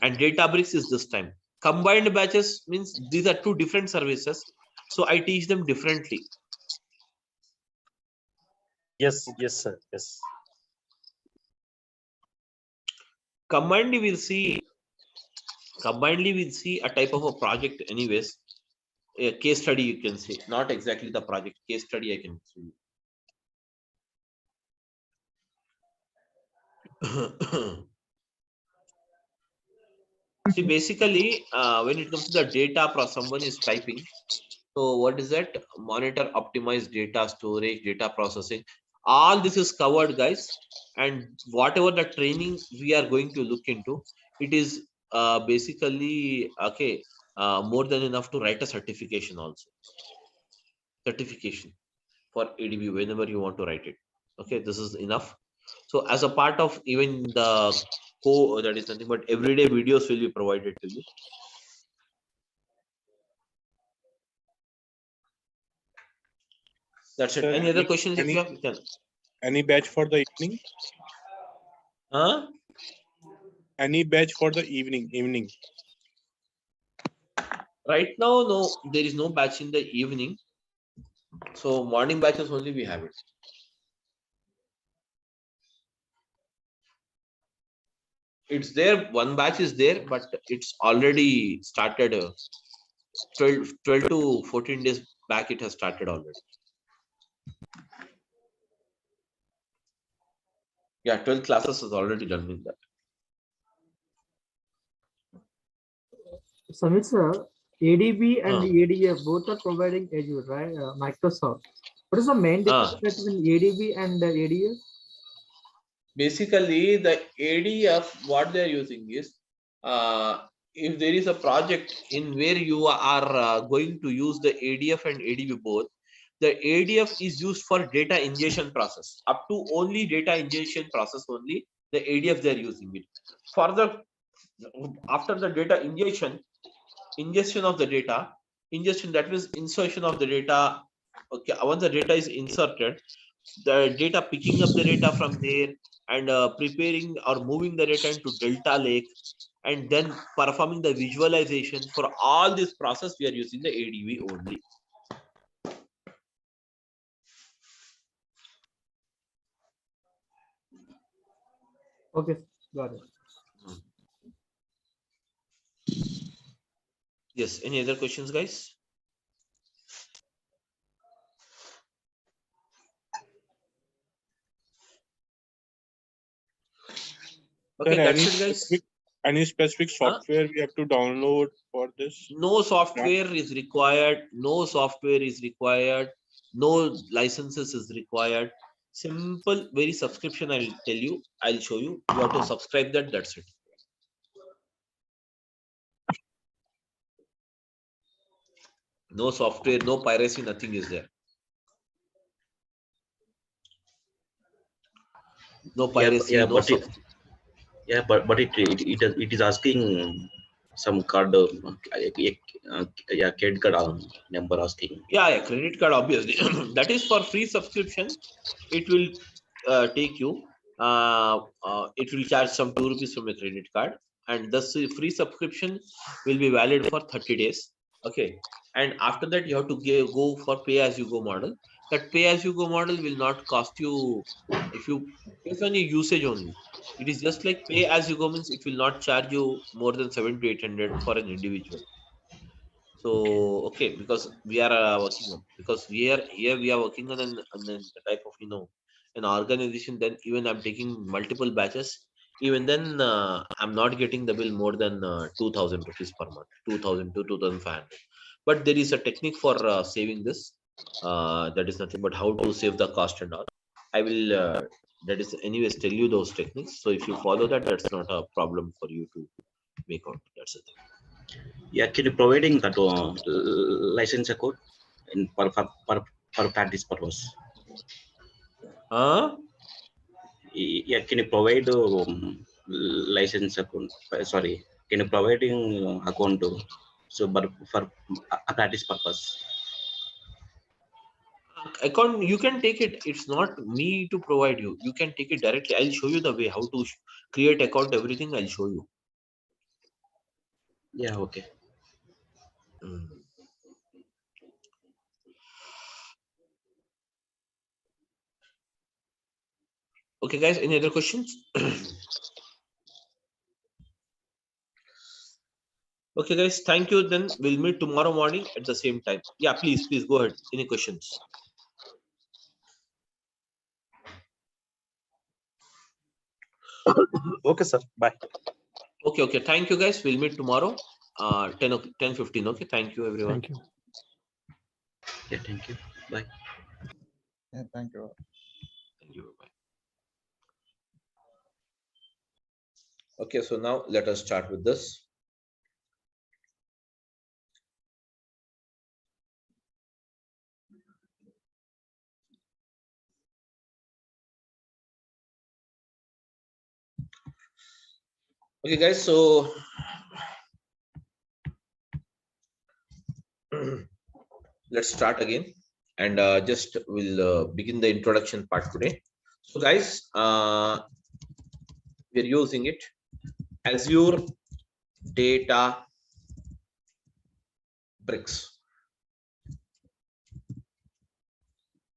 And Databricks is this time. Combined batches means these are two different services. So I teach them differently. Yes, yes, sir. Yes. Combinedly we'll see a type of a project anyways. A case study you can say, not exactly the project, case study I can see. See, basically, when it comes to the data, someone is typing. So what is that? Monitor, optimize data storage, data processing. All this is covered, guys. And whatever the training we are going to look into, it is basically okay. More than enough to write a certification also. Certification for ADB whenever you want to write it. Okay, this is enough. So as a part of even the that is nothing but everyday videos will be provided to you. That's it. sir, Any other questions if you have? You can. any batch for the evening? Huh? Any batch for the evening? Right now, no, there is no batch in the evening. So morning batches only we have it. It's there, one batch is there, but it's already started 12 to 14 days back, it has started already. Yeah, 12 classes is already done with that. Samit sir, ADB and ADF both are providing Azure, right? Microsoft. What is the main difference between ADB and ADF? Basically, the ADF, what they're using is, if there is a project in where you are going to use the ADF and ADB both, the ADF is used for data ingestion process. Up to only data ingestion process only, the ADF they're using it. Further, after the data ingestion of the data, ingestion, that means insertion of the data. Okay, once the data is inserted, the data picking up the data from there and preparing or moving the data into Delta Lake and then performing the visualization. For all this process, we are using the ADB only. Okay, got it. Yes, any other questions, guys? Okay, Sir, that's it, guys. any specific software we have to download for this? No software is required. No software is required. No licenses is required. Simple, very subscription. I'll tell you. I'll show you. You have to subscribe that. That's it. No software, no piracy, nothing is there. No piracy, Yeah, no but it is asking some card, yeah, credit card number asking. yeah, credit card, obviously. That is for free subscription. It will take you, it will charge some 2 rupees from a credit card. And the free subscription will be valid for 30 days. Okay. And after that, you have to go for pay as you go model. That pay as you go model will not cost you if you based on your usage only. It is just like pay as you go means it will not charge you more than 700 to 800 for an individual. So okay, because we are working on, because we are working on a type of an organization. Then even I'm taking multiple batches. Even then I'm not getting the bill more than 2,000 rupees per month, 2,000 to 2,500. But there is a technique for saving this. That is nothing but how to save the cost and all. I will that is anyways tell you those techniques. So if you follow that, that's not a problem for you to make out. That's the thing. Yeah, can you providing that license code in per for practice purpose. Huh? Yeah, can you provide license account? Sorry, can you providing account so but for a practice purpose? Account, you can take it. It's not me to provide you. You can take it directly. I'll show you the way how to create account. Everything I'll show you. Yeah, okay. Okay, guys. Any other questions? Okay, guys. Thank you. Then we'll meet tomorrow morning at the same time. Yeah, please go ahead. Any questions? Okay, sir. Bye. Okay. Thank you, guys. We'll meet tomorrow. 10:15. Okay. Thank you, everyone. Thank you. Yeah, thank you. Bye. Yeah, thank you. Thank you. Bye. Okay, so now let us start with this. Okay, guys, so let's start again, and just we'll begin the introduction part today. So guys, we're using it Azure Databricks.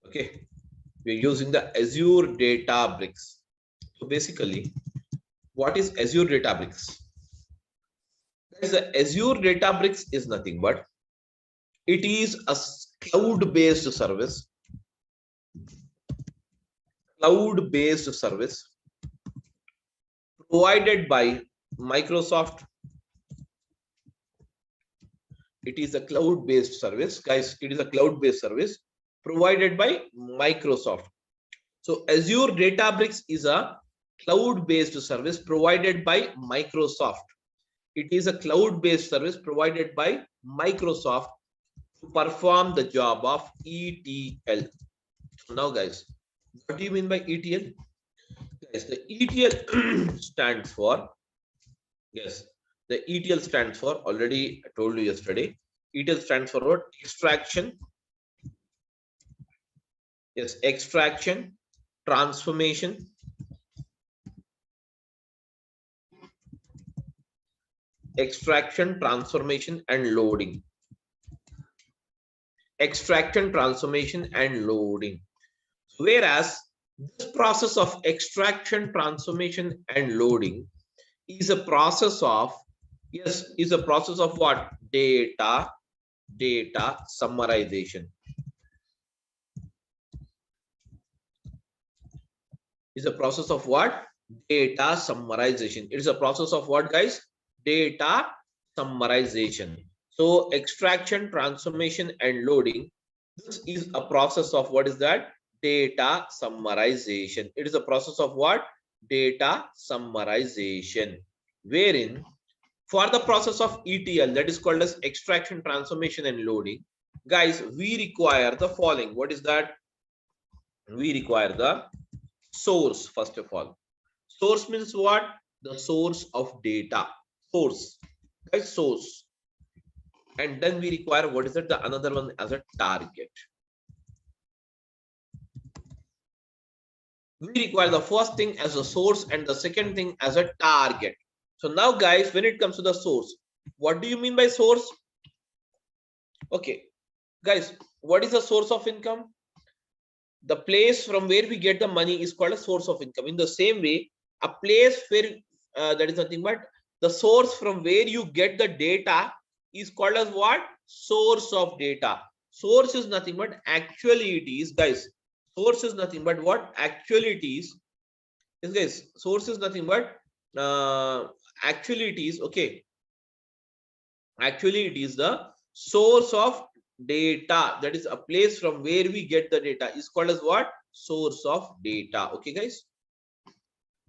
Okay, we're using the Azure Databricks. So basically, what is Azure Databricks? Guys, the Azure Databricks is nothing but it is a cloud-based service. Cloud-based service provided by Microsoft. It is a cloud-based service, guys. It is a cloud-based service provided by Microsoft. So Azure Databricks is a cloud-based service provided by Microsoft. It is a cloud-based service provided by Microsoft to perform the job of ETL. So now, guys, what do you mean by ETL? Guys, the ETL stands for, yes, the ETL stands for, already I told you yesterday, ETL stands for what? Extraction. Yes, extraction, transformation, extraction, transformation, and loading. Extraction, transformation, and loading. Whereas this process of extraction, transformation, and loading is a process of, yes, is a process of what? Data summarization. Is a process of what? Data summarization. It is a process of what, guys? Data summarization. So extraction, transformation, and loading, this is a process of what is that? Data summarization. It is a process of what? Data summarization, wherein for the process of ETL, that is called as extraction, transformation, and loading, guys, we require the following. What is that? We require the source. First of all, source means what? The source of data. Source, guys, source. And then we require, what is it? The another one as a target. We require the first thing as a source and the second thing as a target. So now, guys, when it comes to the source, what do you mean by source? Okay, guys, what is the source of income? The place from where we get the money is called a source of income. In the same way, a place where that is nothing but the source from where you get the data is called as what? Source of data. Source is nothing but actually it is, guys. Source is nothing but what? Actually it is. Yes, guys. Source is nothing but actually it is. Okay. Actually, it is the source of data. That is a place from where we get the data is called as what? Source of data. Okay, guys.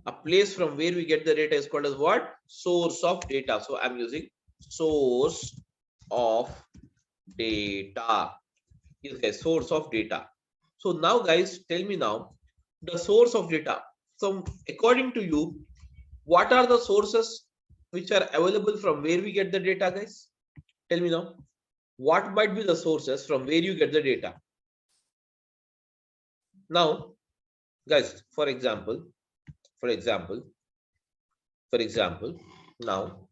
A place from where we get the data is called as what? Source of data. So I'm using source of data. Yes, guys, source of data. So now, guys, tell me now the source of data. So according to you, what are the sources which are available from where we get the data, guys? Tell me now. What might be the sources from where you get the data? Now, guys, for example, now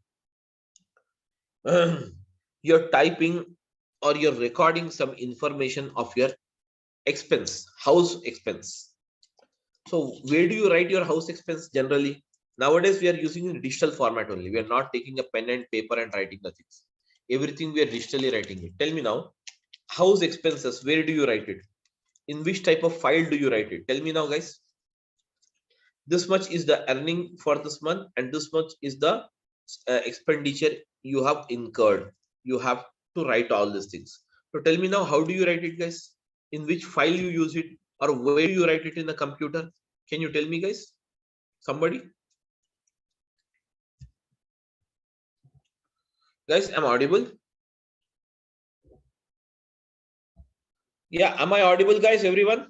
you're typing or you're recording some information of your expense, house expense. So where do you write your house expense generally? Nowadays, we are using in digital format only. We are not taking a pen and paper and writing the things. Everything we are digitally writing it. Tell me now, house expenses, where do you write it? In which type of file do you write it? Tell me now, guys. This much is the earning for this month, and this much is the expenditure you have incurred. You have to write all these things. So tell me now, how do you write it, guys? In which file you use it, or where you write it in the computer? Can you tell me, guys? Somebody? Guys, am I audible? Yeah, am I audible, guys? Everyone?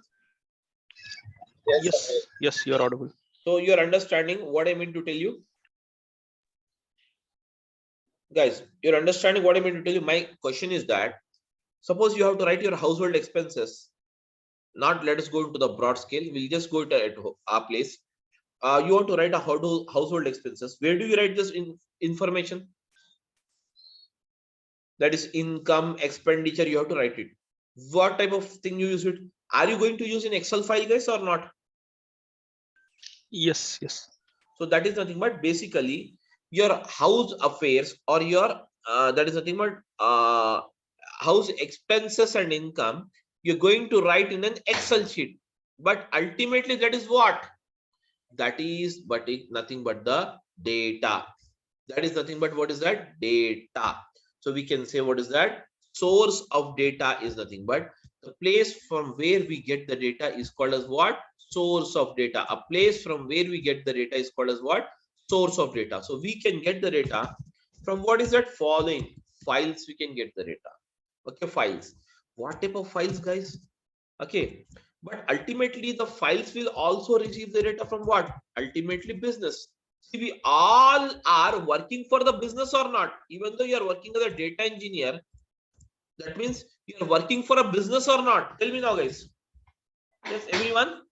Yes, you are audible. So you're understanding what I mean to tell you? Guys, you're understanding what I mean to tell you? My question is that, suppose you have to write your household expenses. Not let us go into the broad scale. We'll just go to at our place. You want to write a household expenses. Where do you write this information? That is income, expenditure. You have to write it. What type of thing you use it? Are you going to use in Excel file, guys, or not? Yes. So that is nothing but basically your house affairs, or your that is nothing but house expenses and income. You're going to write in an Excel sheet, but ultimately that is what? That is but nothing but the data. That is nothing but what is that? Data. So we can say, what is that? Source of data is nothing but the place from where we get the data is called as what? Source of data. A place from where we get the data is called as what? Source of data. So we can get the data from what is that? Following files. We can get the data. Okay, files. What type of files, guys? Okay, but ultimately the files will also receive the data from what? Ultimately business. See, we all are working for the business or not? Even though you are working as a data engineer, that means you are working for a business or not? Tell me now, guys. Yes, everyone,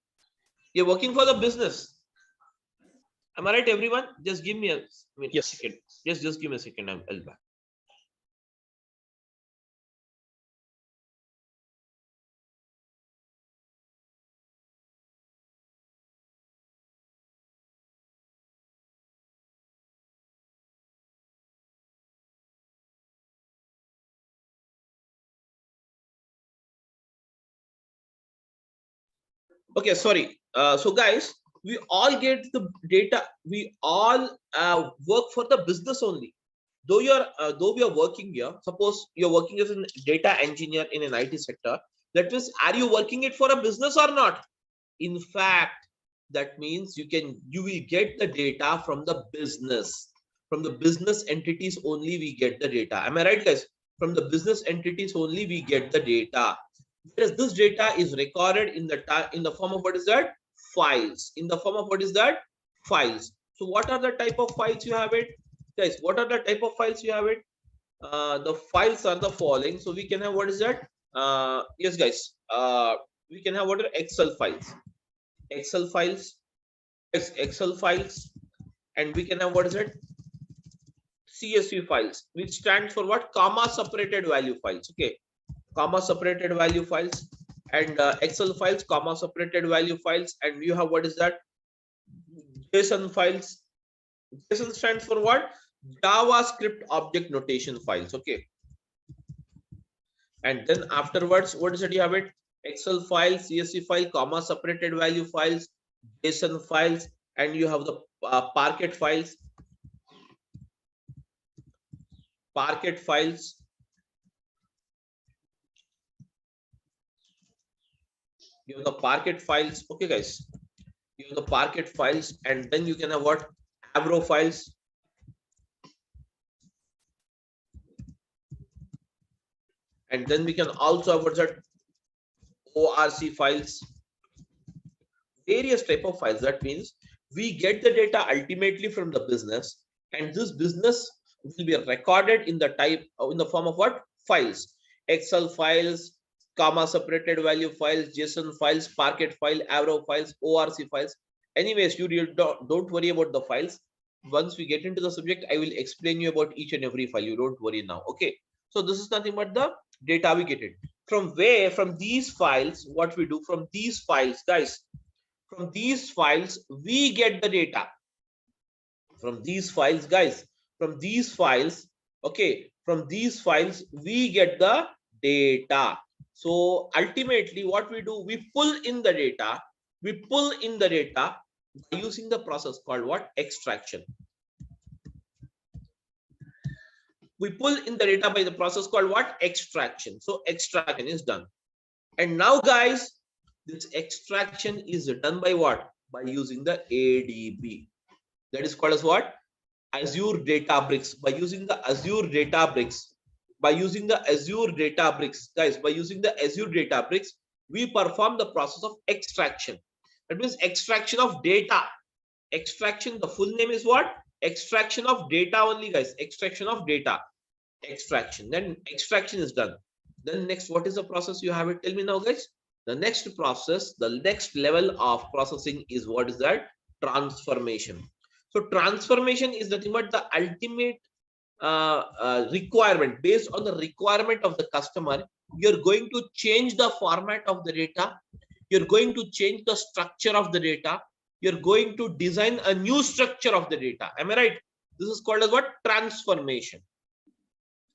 you're working for the business. Am I right, everyone? Just give me a second. Just give me a second. I'll back. Okay, sorry. So guys, we all get the data. We all work for the business only. Though we are working here, suppose you're working as a data engineer in an IT sector, that means, are you working it for a business or not? In fact, that means you will get the data from the business. From the business entities only we get the data. Am I right, guys? From the business entities only we get the data. Whereas this data is recorded in the form of what is that? Files. In the form of what is that? Files. So what are the type of files you have it? Guys, what are the type of files you have it? The files are the following. So we can have, what is that? Yes, guys. We can have what are Excel files. Excel files. Excel files. And we can have, what is it? CSV files, which stands for what? Comma separated value files. Okay. Comma separated value files. And Excel files, comma separated value files. And you have, what is that? JSON files. JSON stands for what? JavaScript object notation files. Okay. And then afterwards, what is it? You have it? Excel file, CSV file, comma separated value files, JSON files, and you have the Parquet files. Parquet files. You have the Parquet files. Okay, guys. You have the Parquet files, and then you can have what? Avro files. And then we can also have what's that? ORC files, various type of files. That means we get the data ultimately from the business, and this business will be recorded in the type in the form of what? Files. Excel files, comma separated value files, JSON files, Parquet file, Avro files, ORC files. Anyways, you don't worry about the files. Once we get into the subject, I will explain you about each and every file. You don't worry now. Okay. So this is nothing but the data we get it. From where? From these files, what we do from these files, guys. From these files, we get the data. From these files, guys. From these files, okay. From these files, we get the data. So ultimately, what we do, we pull in the data. We pull in the data by using the process called what? Extraction. We pull in the data by the process called what? Extraction. So extraction is done. And now, guys, this extraction is done by what? By using the ADB. That is called as what? Azure Databricks. By using the Azure Databricks. By using the Azure Databricks, guys, by using the Azure Databricks, we perform the process of extraction. That means extraction of data. Extraction, the full name is what? Extraction of data only, guys. Extraction of data. Extraction. Then extraction is done. Then next, what is the process you have it? Tell me now, guys. The next process, the next level of processing is what is that? Transformation. So transformation is nothing but the ultimate requirement. Based on the requirement of the customer, you're going to change the format of the data. You're going to change the structure of the data. You're going to design a new structure of the data. Am I right? This is called as what? Transformation.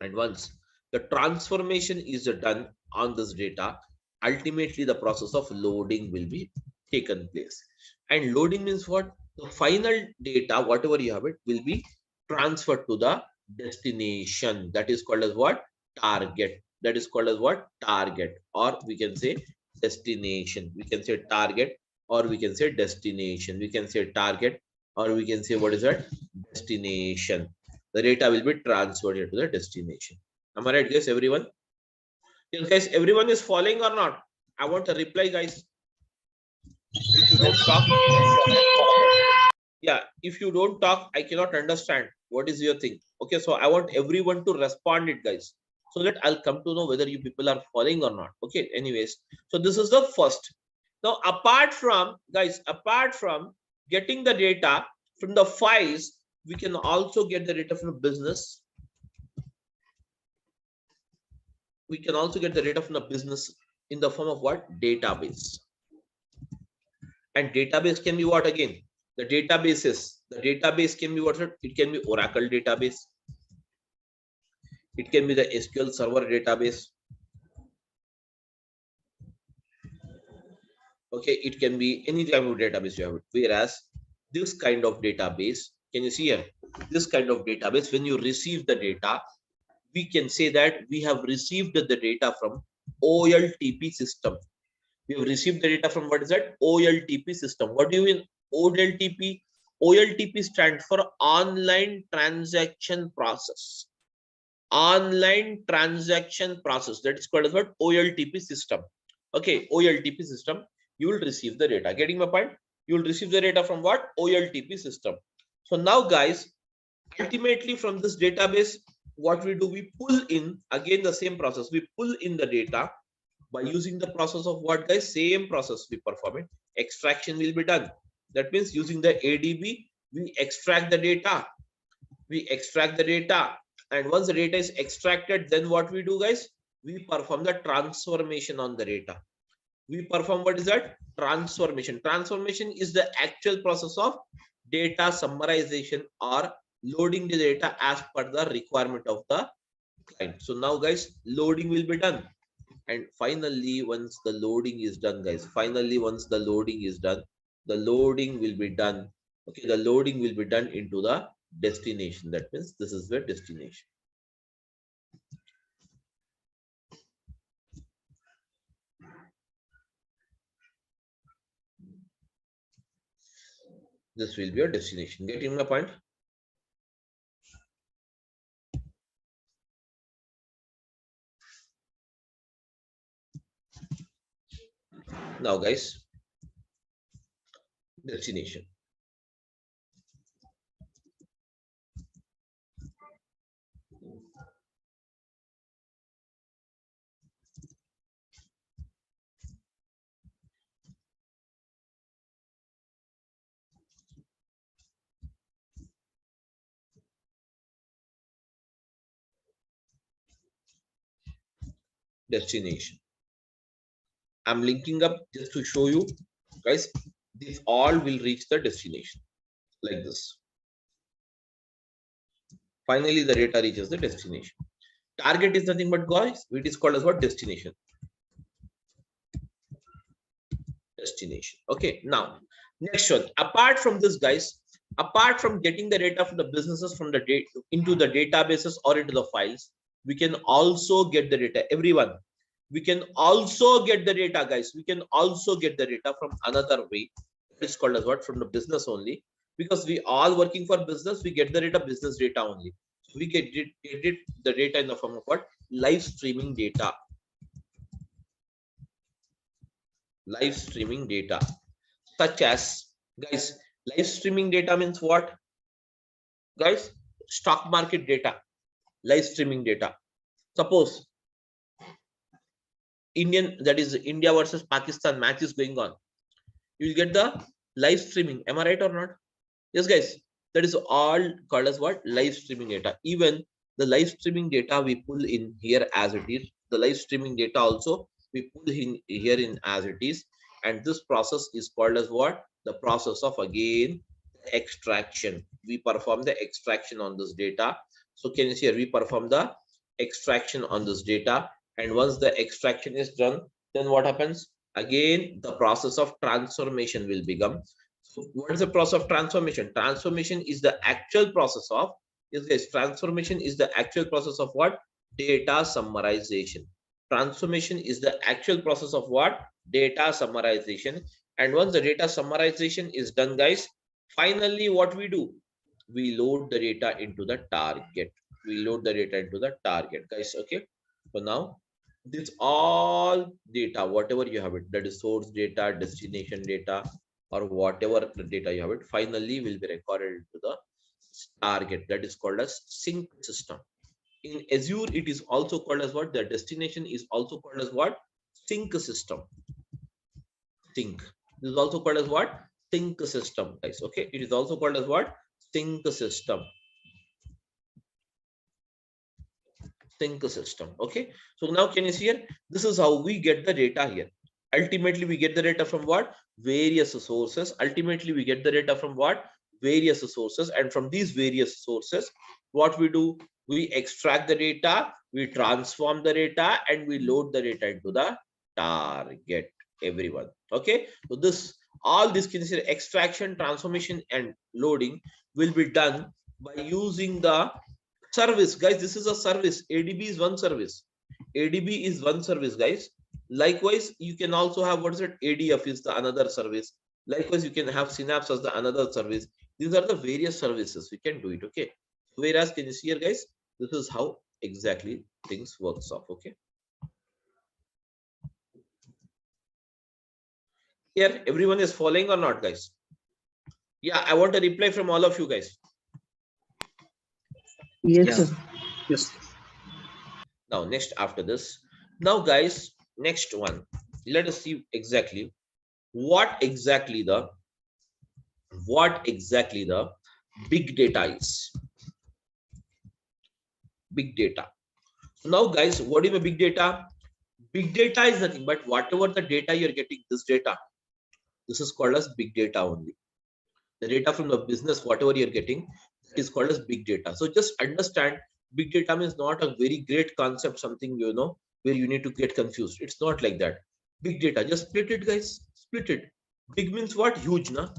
And once the transformation is done on this data, ultimately the process of loading will be taken place. And loading means what? The final data, whatever you have it, will be transferred to the destination. That is called as what? Target. That is called as what? Target. Or we can say destination. We can say target, or we can say destination. We can say target, or we can say what is that? Destination. The data will be transferred to the destination. Am I right, guys? Everyone? Yes, guys, everyone is following or not? I want a reply, guys. If you don't talk, yeah, if you don't talk, I cannot understand what is your thing. Okay, so I want everyone to respond it, guys, so that I'll come to know whether you people are following or not. Okay, anyways, so this is the first. Now, apart from, guys, apart from getting the data from the files, we can also get the data from the business. We can also get the data from the business in the form of what? Database. And database can be what again? The database can be what? It can be Oracle database. It can be the SQL Server database. Okay, it can be any type of database you have. Whereas this kind of database, can you see here? This kind of database, when you receive the data, we can say that we have received the data from OLTP system. We have received the data from what is that? OLTP system. What do you mean OLTP? OLTP stands for online transaction process. Online transaction process. That is called as what? OLTP system. Okay, OLTP system. You will receive the data. Getting my point? You will receive the data from what? OLTP system. So now, guys, ultimately from this database, what we do, we pull in again the same process. We pull in the data by using the process of what, guys? Same process we perform it. Extraction will be done. That means using the ADB, we extract the data. We extract the data. And once the data is extracted, then what we do, guys? We perform the transformation on the data. We perform what is that? Transformation. Transformation is the actual process of data summarization or loading the data as per the requirement of the client. So now, guys, loading will be done. And finally, once the loading is done, guys, once the loading is done, the loading will be done. Okay, the loading will be done into the destination. That means this is the destination. This will be a destination. Getting my point? Now guys, destination. Destination. I'm linking up just to show you guys, these all will reach the destination like this. Finally, the data reaches the destination. Target is nothing but guys, it is called as what? Destination. Destination. Okay, now next one. Apart from this, guys, apart from getting the data from the businesses from the data into the databases or into the files, we can also get the data. Everyone, we can also get the data, guys. We can also get the data from another way. It's called as what? From the business only. Because we all working for business, we get the data, business data only. So we get the data in the form of what? Live streaming data. Live streaming data. Such as, guys, live streaming data means what? Guys, stock market data. Live streaming data. Suppose that is India versus Pakistan match is going on. You will get the live streaming. Am I right or not? Yes, guys. That is all called as what? Live streaming data. Even the live streaming data we pull in here as it is. The live streaming data also we pull in here in as it is. And this process is called as what? The process of, again, extraction. We perform the extraction on this data. So can you see here, we perform the extraction on this data. And once the extraction is done, then what happens? Again, the process of transformation will become. So what is the process of transformation? Transformation is the actual process of, yes guys, transformation is the actual process of what? Data summarization. Transformation is the actual process of what? Data summarization. And once the data summarization is done, guys, finally what we do? We load the data into the target. We load the data into the target, guys. Okay. So now this all data, whatever you have it, that is source data, destination data, or whatever the data you have it, finally will be recorded into the target. That is called as sync system. In Azure, it is also called as what? The destination is also called as what? Sync system. Sync. This is also called as what? Sync system, guys. Okay. It is also called as what? Sync system. Sync system. Okay. So now can you see here? This is how we get the data here. Ultimately, we get the data from what? Various sources. Ultimately, we get the data from what? Various sources. And from these various sources, what we do? We extract the data, we transform the data, and we load the data into the target. Everyone. Okay. So this, all this can see extraction, transformation, and loading will be done by using the service. Guys, this is a service. ADB is one service. ADB is one service, guys. Likewise, you can also have, what is it? ADF is the another service. Likewise, you can have Synapse as the another service. These are the various services. We can do it. Okay. Whereas, can you see here, guys? This is how exactly things works off. Okay. Here, everyone is following or not, guys? Yeah, I want a reply from all of you guys. Yes, sir. Yes. Now, next after this, now guys, next one, let us see exactly what exactly the big data is. Big data. Now, guys, what is a big data? Big data is nothing but whatever the data you're getting, this data, this is called as big data only. The data from the business, whatever you're getting, is called as big data. So just understand, big data means not a very great concept, something, you know, where you need to get confused. It's not like that. Big data, just split it, guys. Split it. Big means what? Huge, na?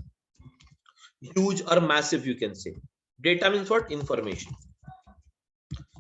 Huge or massive, you can say. Data means what? Information.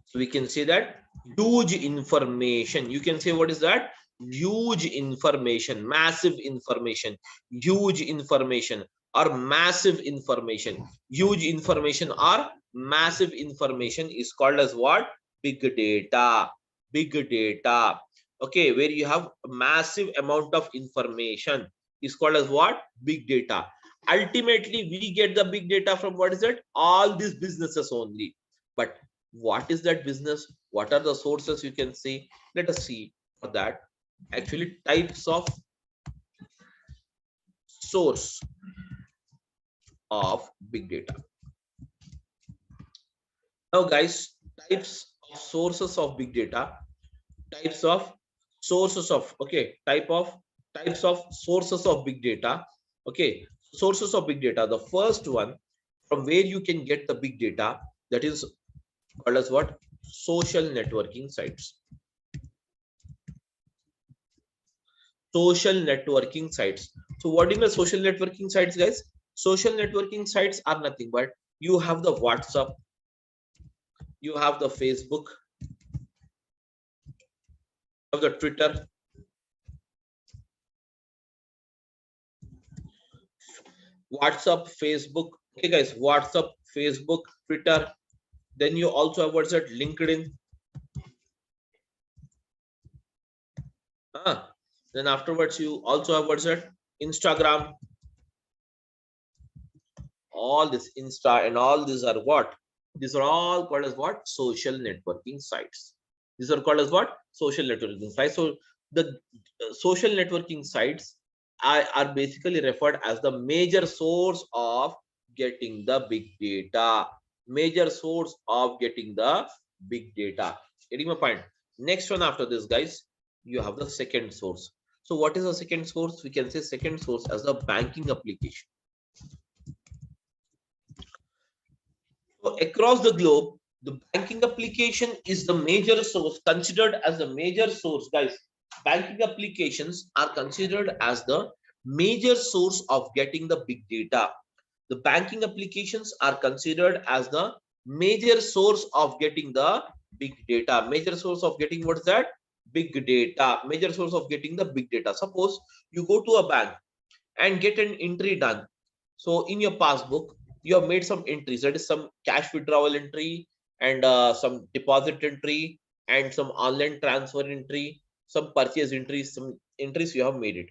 So we can say that huge information. You can say, what is that? Huge information, massive information, huge information, or massive information. Huge information or massive information is called as what? Big data. Big data. okay, where you have a massive amount of information, is called as what? Big data. Ultimately, we get the big data from what is it? All these businesses only. But what is that business? What are the sources you can see? Let us see for that. Actually, types of source of big data. Now, guys, types of sources of big data, types of sources of, okay, types of sources of big data. Okay, sources of big data. The first one from where you can get the big data, that is called as what? Social networking sites. Social networking sites. So what is the social networking sites, guys? Social networking sites are nothing but you have the WhatsApp, you have the Facebook, you have the Twitter, WhatsApp, Facebook. Okay, guys, WhatsApp, Facebook, Twitter. Then you also have what's that? LinkedIn. Then afterwards, you also have what's that? Instagram. All this Insta and all these are what? These are all called as what? Social networking sites. These are called as what? Social networking sites. So the social networking sites are basically referred as the major source of getting the big data. Major source of getting the big data. Getting my point? Next one after this, guys, you have the second source. So what is the second source? We can say second source as the banking application. So across the globe, the banking application is the major source, considered as the major source, guys. Banking applications are considered as the major source of getting the big data. The banking applications are considered as the major source of getting the big data. Major source of getting what's that? Big data. Major source of getting the big data. Suppose you go to a bank and get an entry done. So in your passbook, you have made some entries. That is some cash withdrawal entry and some deposit entry and some online transfer entry, some purchase entries, some entries you have made it.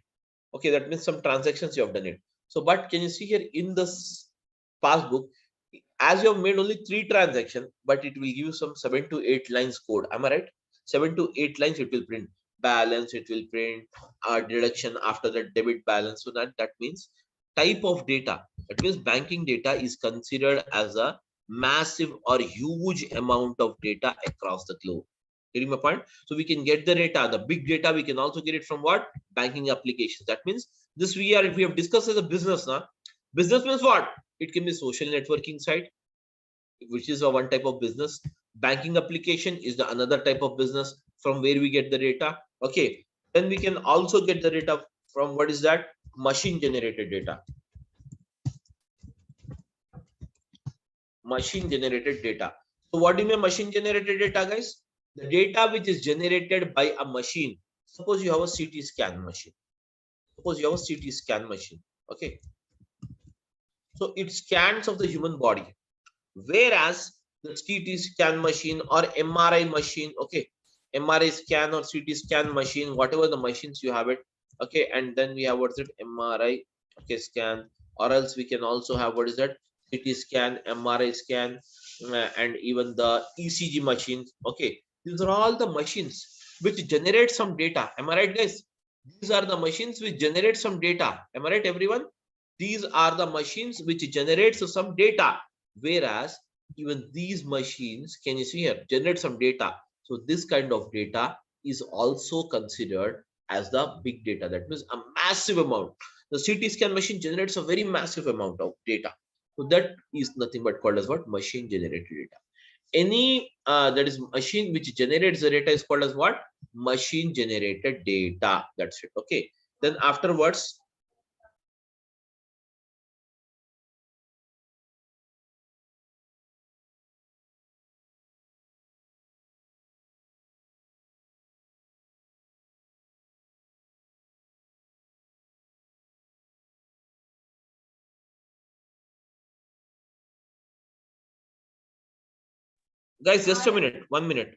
Okay, that means some transactions you have done it. So, but can you see here in this passbook, as you have made only 3 transactions, but it will give you some 7 to 8 lines code. Am I right? 7 to 8 lines it will print. Balance, it will print deduction after the debit balance. So that means type of data. That means banking data is considered as a massive or huge amount of data across the globe. Getting my point? So we can get the data, the big data. We can also get it from what? Banking applications. That means this we have discussed as a business now. Business means what? It can be social networking site, which is a one type of business. Banking application is the another type of business from where we get the data. Okay, then we can also get the data from what is that? Machine generated data. Machine generated data. So what do you mean machine generated data, guys? The data which is generated by a machine. Suppose you have a CT scan machine. Suppose you have a CT scan machine. Okay, so it scans of the human body, whereas the CT scan machine or MRI machine, okay, MRI scan or CT scan machine, whatever the machines you have it, okay, and then we have what's it? MRI, okay, scan, or else we can also have what is that? CT scan, MRI scan, and even the ECG machines. Okay, these are all the machines which generate some data. Am I right, guys? These are the machines which generate some data. Am I right, everyone? These are the machines which generate some data, whereas even these machines, can you see here, generate some data. So this kind of data is also considered as the big data. That means a massive amount. The CT scan machine generates a very massive amount of data. So that is nothing but called as what? Machine generated data. Any that is machine which generates the data is called as what? Machine generated data. That's it. Okay. Then afterwards, guys, just a minute, 1 minute.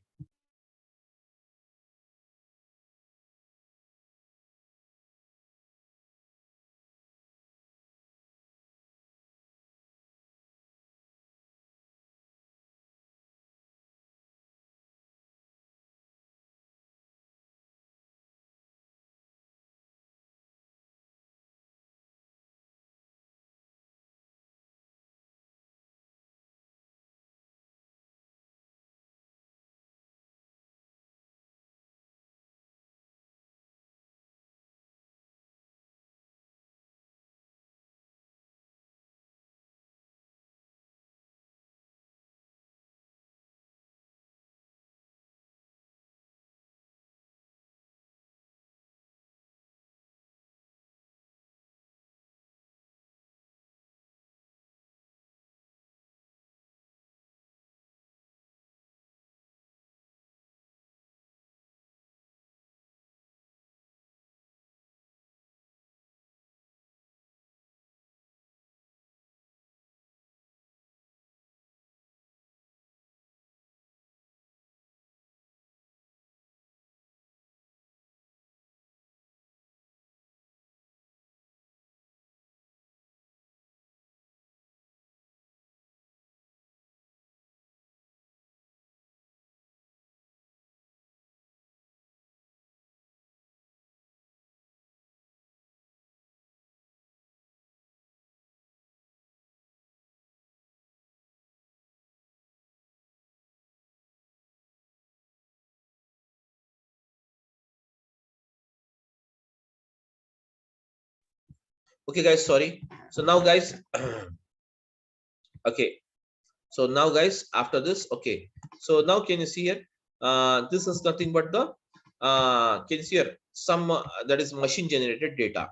Okay, guys, sorry. So now, guys, okay. So now, guys, after this, okay. So now, can you see here? This is nothing but the can you see here some that is machine generated data.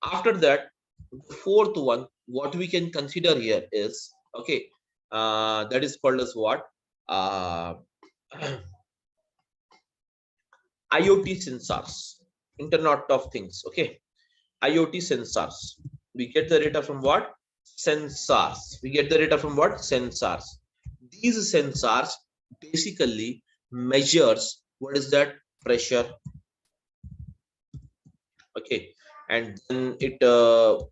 After that, the fourth one, what we can consider here is okay. That is called as what? IoT sensors, Internet of Things. Okay, IoT sensors. We get the data from what? Sensors. We get the data from what? Sensors. These sensors basically measures what is that? Pressure. Okay, and then it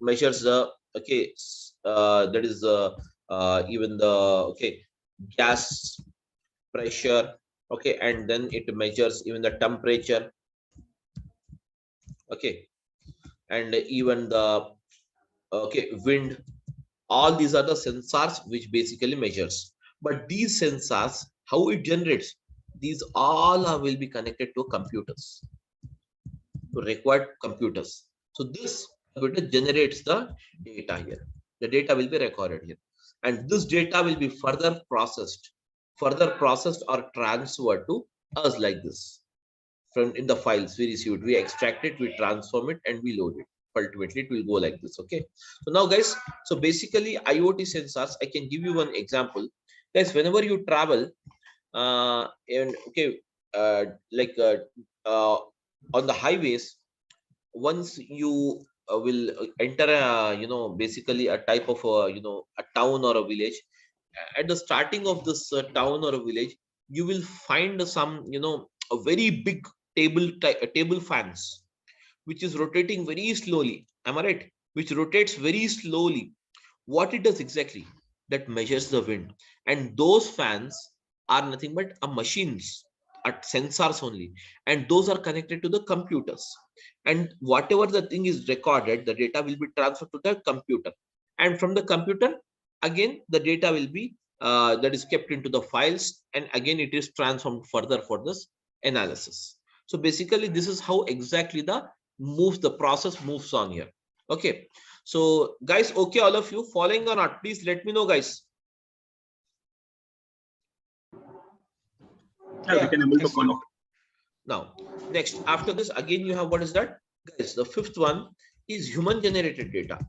measures the okay that is even the okay gas pressure. Okay, and then it measures even the temperature. Okay, and even the okay wind. All these are the sensors which basically measures. But these sensors, how it generates, these all will be connected to computers, to required computers. So this computer generates the data here. The data will be recorded here, and this data will be further processed or transferred to us like this. From in the files we receive it, we extract it, we transform it, and we load it. Ultimately it will go like this. Okay, so now, guys, so basically IoT sensors, I can give you one example. Guys, whenever you travel and okay like on the highways, once you will enter a basically a type of a town or a village. At the starting of this town or a village, you will find some a very big table fans which is rotating very slowly. Am I right? Which rotates very slowly. What it does exactly? That measures the wind, and those fans are nothing but a machines at sensors only, and those are connected to the computers. And whatever the thing is recorded, the data will be transferred to the computer, and from the computer again the data will be that is kept into the files, and again it is transformed further for this analysis. So basically this is how exactly the process moves on here. Okay, so guys, okay, all of you following or not, please let me know, guys. Yeah, we can able to Yes, follow. Now, next, after this, again, you have what is that? Guys, the fifth one is human generated data.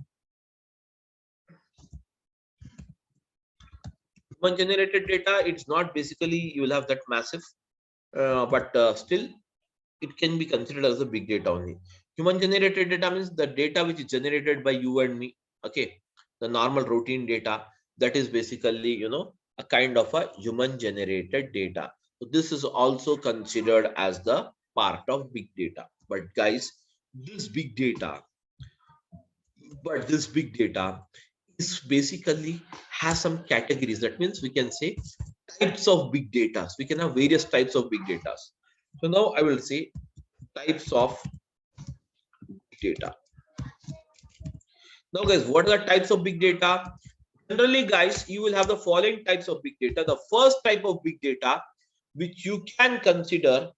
Human generated data, it's not basically you will have that massive, but still it can be considered as a big data only. Human generated data means the data which is generated by you and me. Okay, the normal routine data, that is basically a kind of a human generated data. So this is also considered as the part of big data. But guys, this big data this big data is basically has some categories. That means we can say types of big data. We can have various types of big data. So now I will say types of data. Now, guys, what are the types of big data? Generally, guys, you will have the following types of big data. The first type of big data, which you can consider,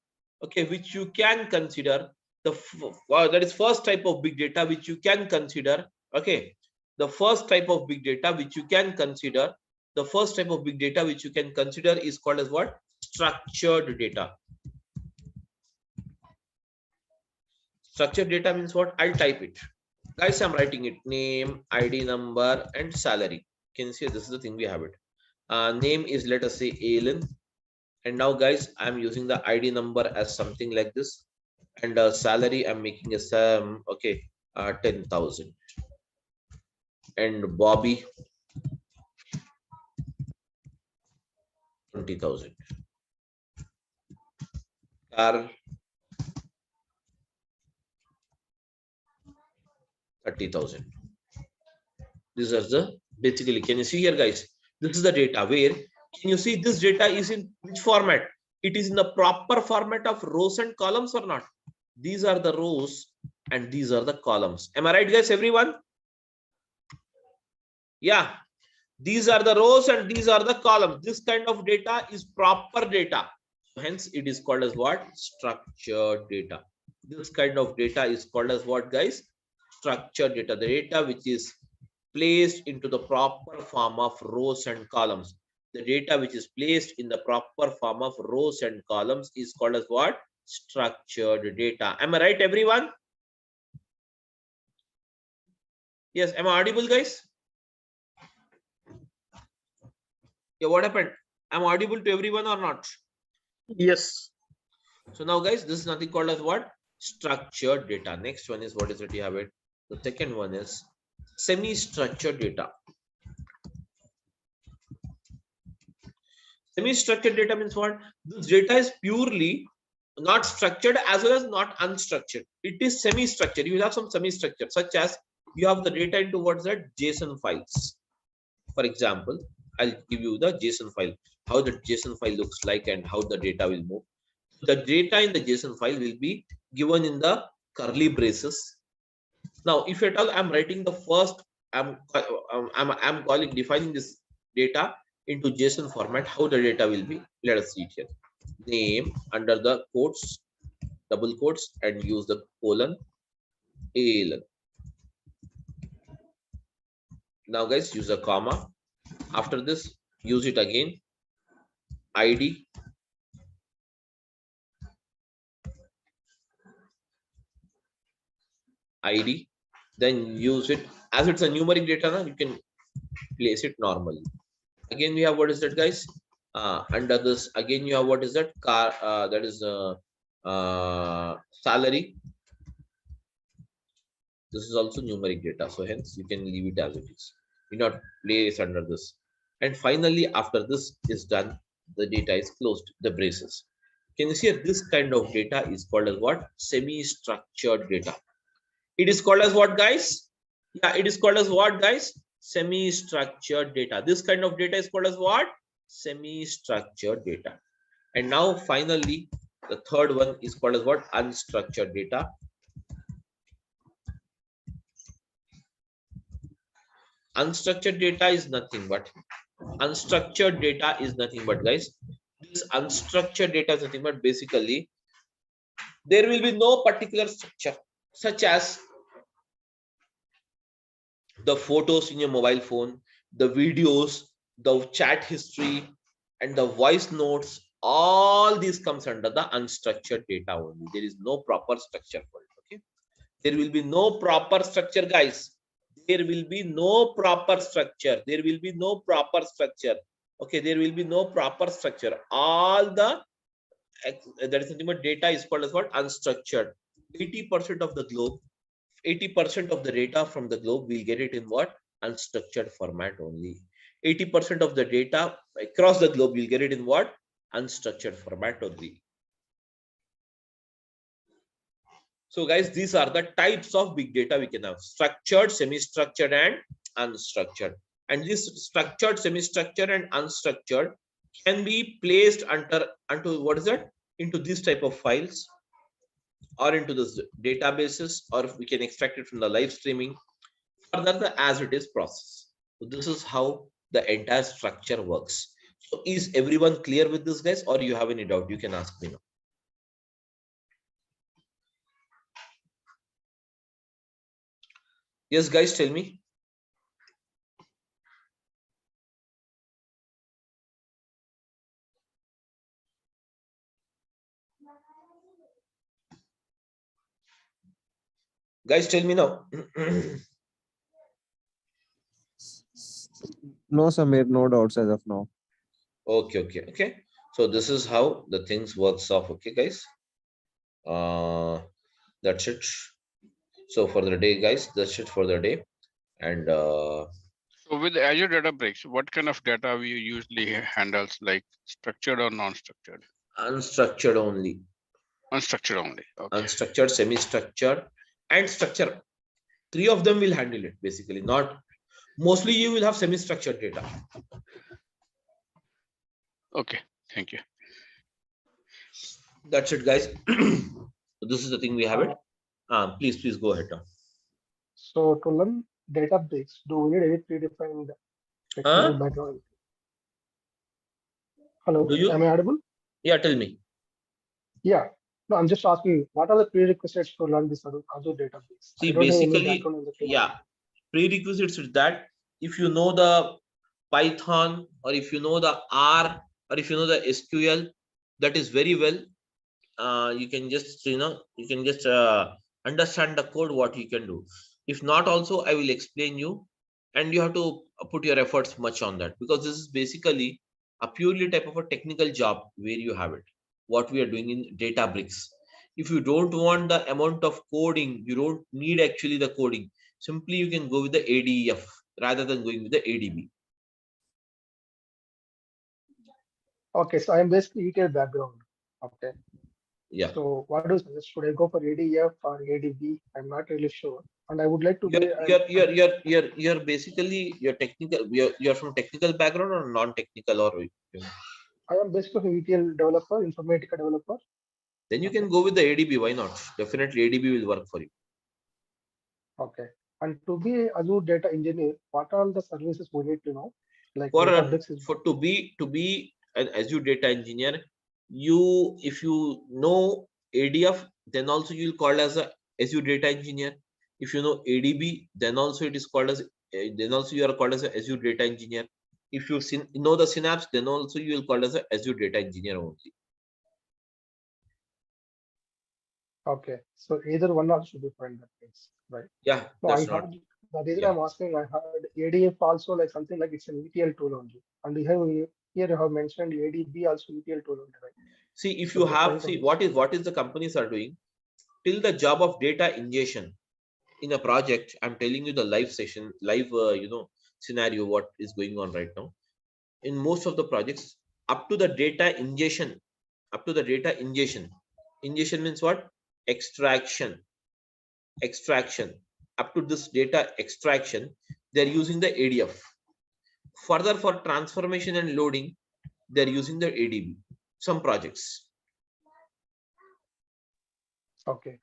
okay, which you can consider that is first type of big data which you can consider. Okay, the first type of big data which you can consider, the first type of big data which you can consider is called as what? Structured data. Structured data means what? I'll type it. Guys, I'm writing it: name, ID number, and salary. Can you see this is the thing we have it? Name is, let us say, Alan. And now, guys, I'm using the ID number as something like this, and salary I'm making a okay 10,000, and Bobby 20,000, Carl 30,000. These are the basically. Can you see here, guys? This is the data. Where can you see this data is in which format? It is in the proper format of rows and columns or not? These are the rows and these are the columns. Am I right, guys? Everyone? Yeah. These are the rows and these are the columns. This kind of data is proper data. Hence, it is called as what? Structured data. This kind of data is called as what, guys? structured data, the data which is placed into the proper form of rows and columns. The data which is placed in the proper form of rows and columns is called as what? Structured data. Am I right, everyone? Yes, am I audible, guys? Yeah, what happened? Am I audible to everyone or not? Yes. So now, guys, this is nothing called as what? Structured data. Next one is, what is it? You have it. The second one is semi-structured data. Semi-structured data means what? This data is purely not structured as well as not unstructured. It is semi-structured. You will have some semi-structured, such as you have the data into what's that? JSON files. For example, I'll give you the JSON file, how the JSON file looks like and how the data will move. The data in the JSON file will be given in the curly braces. Now, if at all I'm writing the first, I'm calling defining this data into JSON format, how the data will be. Let us see it here. Name under the quotes, double quotes, and use the colon, ALN. Now, guys, use a comma. After this, use it again. ID. ID. Then use it as it's a numeric data. Now you can place it normally. Again, we have what is that, guys? Under this, again, you have what is that? Car. That is salary. This is also numeric data, so hence you can leave it as it is. Do not place under this. And finally, after this is done, the data is closed, the braces. Can you see here? This kind of data is called as what? Semi-structured data. It is called as what, guys? Yeah, it is called as what, guys? Semi-structured data. This kind of data is called as what? Semi-structured data. And now finally, the third one is called as what? Unstructured data. Unstructured data is nothing but guys, this unstructured data is nothing but basically there will be no particular structure, such as the photos in your mobile phone, the videos, the chat history, and the voice notes. All these comes under the unstructured data only. There is no proper structure for it. Okay, there will be no proper structure, guys. There will be no proper structure. There will be no proper structure. Okay, there will be no proper structure. All the that is nothing data is called as what? Unstructured. 80% of the globe, 80% of the data from the globe, we'll get it in what? Unstructured format only. 80% of the data across the globe, we'll get it in what? Unstructured format only. So guys, these are the types of big data we can have: structured, semi-structured, and unstructured. And this structured, semi-structured, and unstructured can be placed onto what is that? Into this type of files, or into this databases, or we can extract it from the live streaming, further the as it is process. So this is how the entire structure works. So is everyone clear with this, guys, or you have any doubt? You can ask me now. Yes, guys, tell me. Guys, tell me now. No, Samir, no doubts as of now. Okay. So this is how the things works off. Okay, guys. That's it. So for the day, guys, that's it for the day. And so with Azure Databricks, what kind of data we usually handles, like structured or non-structured? Unstructured only. Unstructured only. Okay. Unstructured, semi-structured, and structured. 3 of them will handle it basically. Not mostly you will have semi-structured data. Okay, thank you. That's it, guys. So this is the thing we have it. Please go ahead now. So to learn Databricks, do we need any predefined technical background? Hello, Do you? am I audible? Yeah, tell me. Yeah. No, I'm just asking, what are the prerequisites to learn this Azure database? See, I don't have any basically, background in the field. yeah, prerequisites is that if you know the Python, or if you know the R, or if you know the SQL, that is very well. You can just understand the code what you can do. If not, also I will explain you, and you have to put your efforts much on that, because this is basically a purely type of a technical job where you have it. What we are doing in Databricks. If you don't want the amount of coding, you don't need actually the coding. Simply you can go with the ADF rather than going with the ADB. Okay, so I'm basically ETL background. Okay. Yeah. So what do you suggest? Should I go for ADF or ADB? I'm not really sure. And I would like to You're basically you're from technical background or non-technical, or I am basically an ETL developer, Informatica developer. then you can go with the ADB. Why not? Definitely ADB will work for you. Okay. And to be Azure data engineer, what are the services we need to know? Like For to be an Azure data engineer, if you know ADF, then also you'll call as a Azure data engineer. If you know ADB, then also it is called as then also you are called as a Azure data engineer. If you know the Synapse, then also you will call as a Azure data engineer only. Okay, so either one or should be fine, that means, right? Yeah, no, I heard the reason I'm asking, I heard ADF also like something like it's an ETL tool only, and here you have mentioned ADB also ETL tool only, right? See, if you have what is the companies are doing till the job of data ingestion in a project. I'm telling you the live scenario what is going on right now in most of the projects. Up to the data ingestion, ingestion means what? Extraction. Up to this data extraction, they're using the ADF. Further, for transformation and loading, they're using the ADB. Some projects. Okay.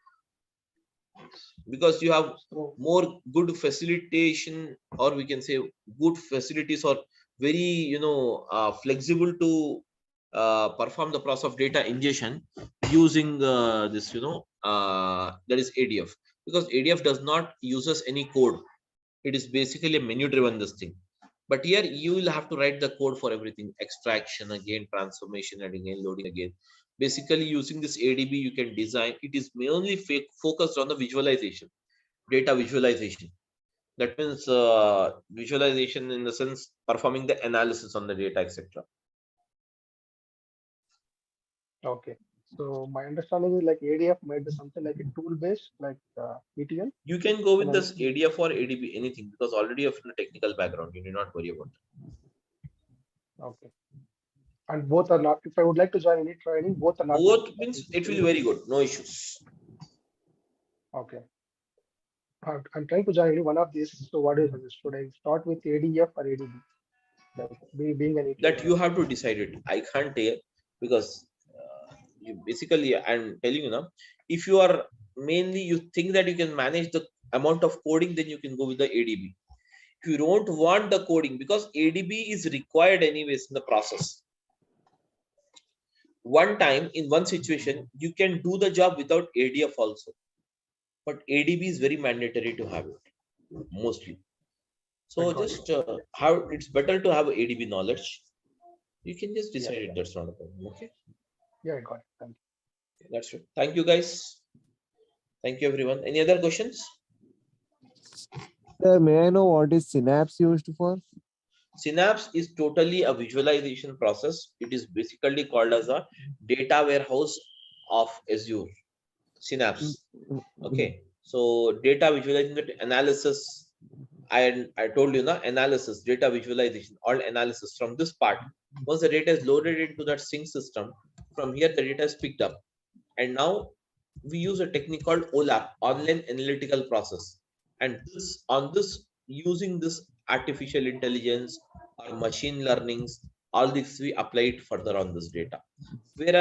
Because you have more good facilitation, or we can say good facilities, or very flexible to perform the process of data ingestion using this that is ADF, because ADF does not uses any code. It is basically a menu driven this thing. But here you will have to write the code for everything: extraction again, transformation, and again loading again. Basically, using this ADB, you can design. It is mainly focused on the visualization, data visualization. That means visualization in the sense performing the analysis on the data, etc. Okay. So my understanding is like ADF might be something like a tool based, like ETL. You can go with this ADF or ADB, anything, because already you have a technical background. You need not worry about it. Okay. And both are not. If I would like to join any training, both are not. Both means it will be very good. No issues. Okay. I'm trying to join any one of these. So what is this? Should I start with ADF or ADB? Like being an ETL. That you have to decide it. I can't tell, because basically I'm telling you now. If you are mainly you think that you can manage the amount of coding, then you can go with the ADB. If you don't want the coding, because ADB is required anyways in the process. One time in one situation you can do the job without ADF also, but ADB is very mandatory to have it mostly. So just how it's better to have ADB knowledge. You can just decide it. That's not a problem. Okay. Yeah, I got it. Thank you. That's it. Thank you, guys. Thank you, everyone. Any other questions? Sir, may I know what is Synapse used for? Synapse is totally a visualization process. It is basically called as a data warehouse of Azure. Synapse. Okay. So data visualization, analysis. I told you now, analysis, data visualization, all analysis from this part. Once the data is loaded into that sync system, from here the data is picked up. And now we use a technique called OLAP, online analytical process. And using this artificial intelligence or machine learnings, all this we applied further on this data. Whereas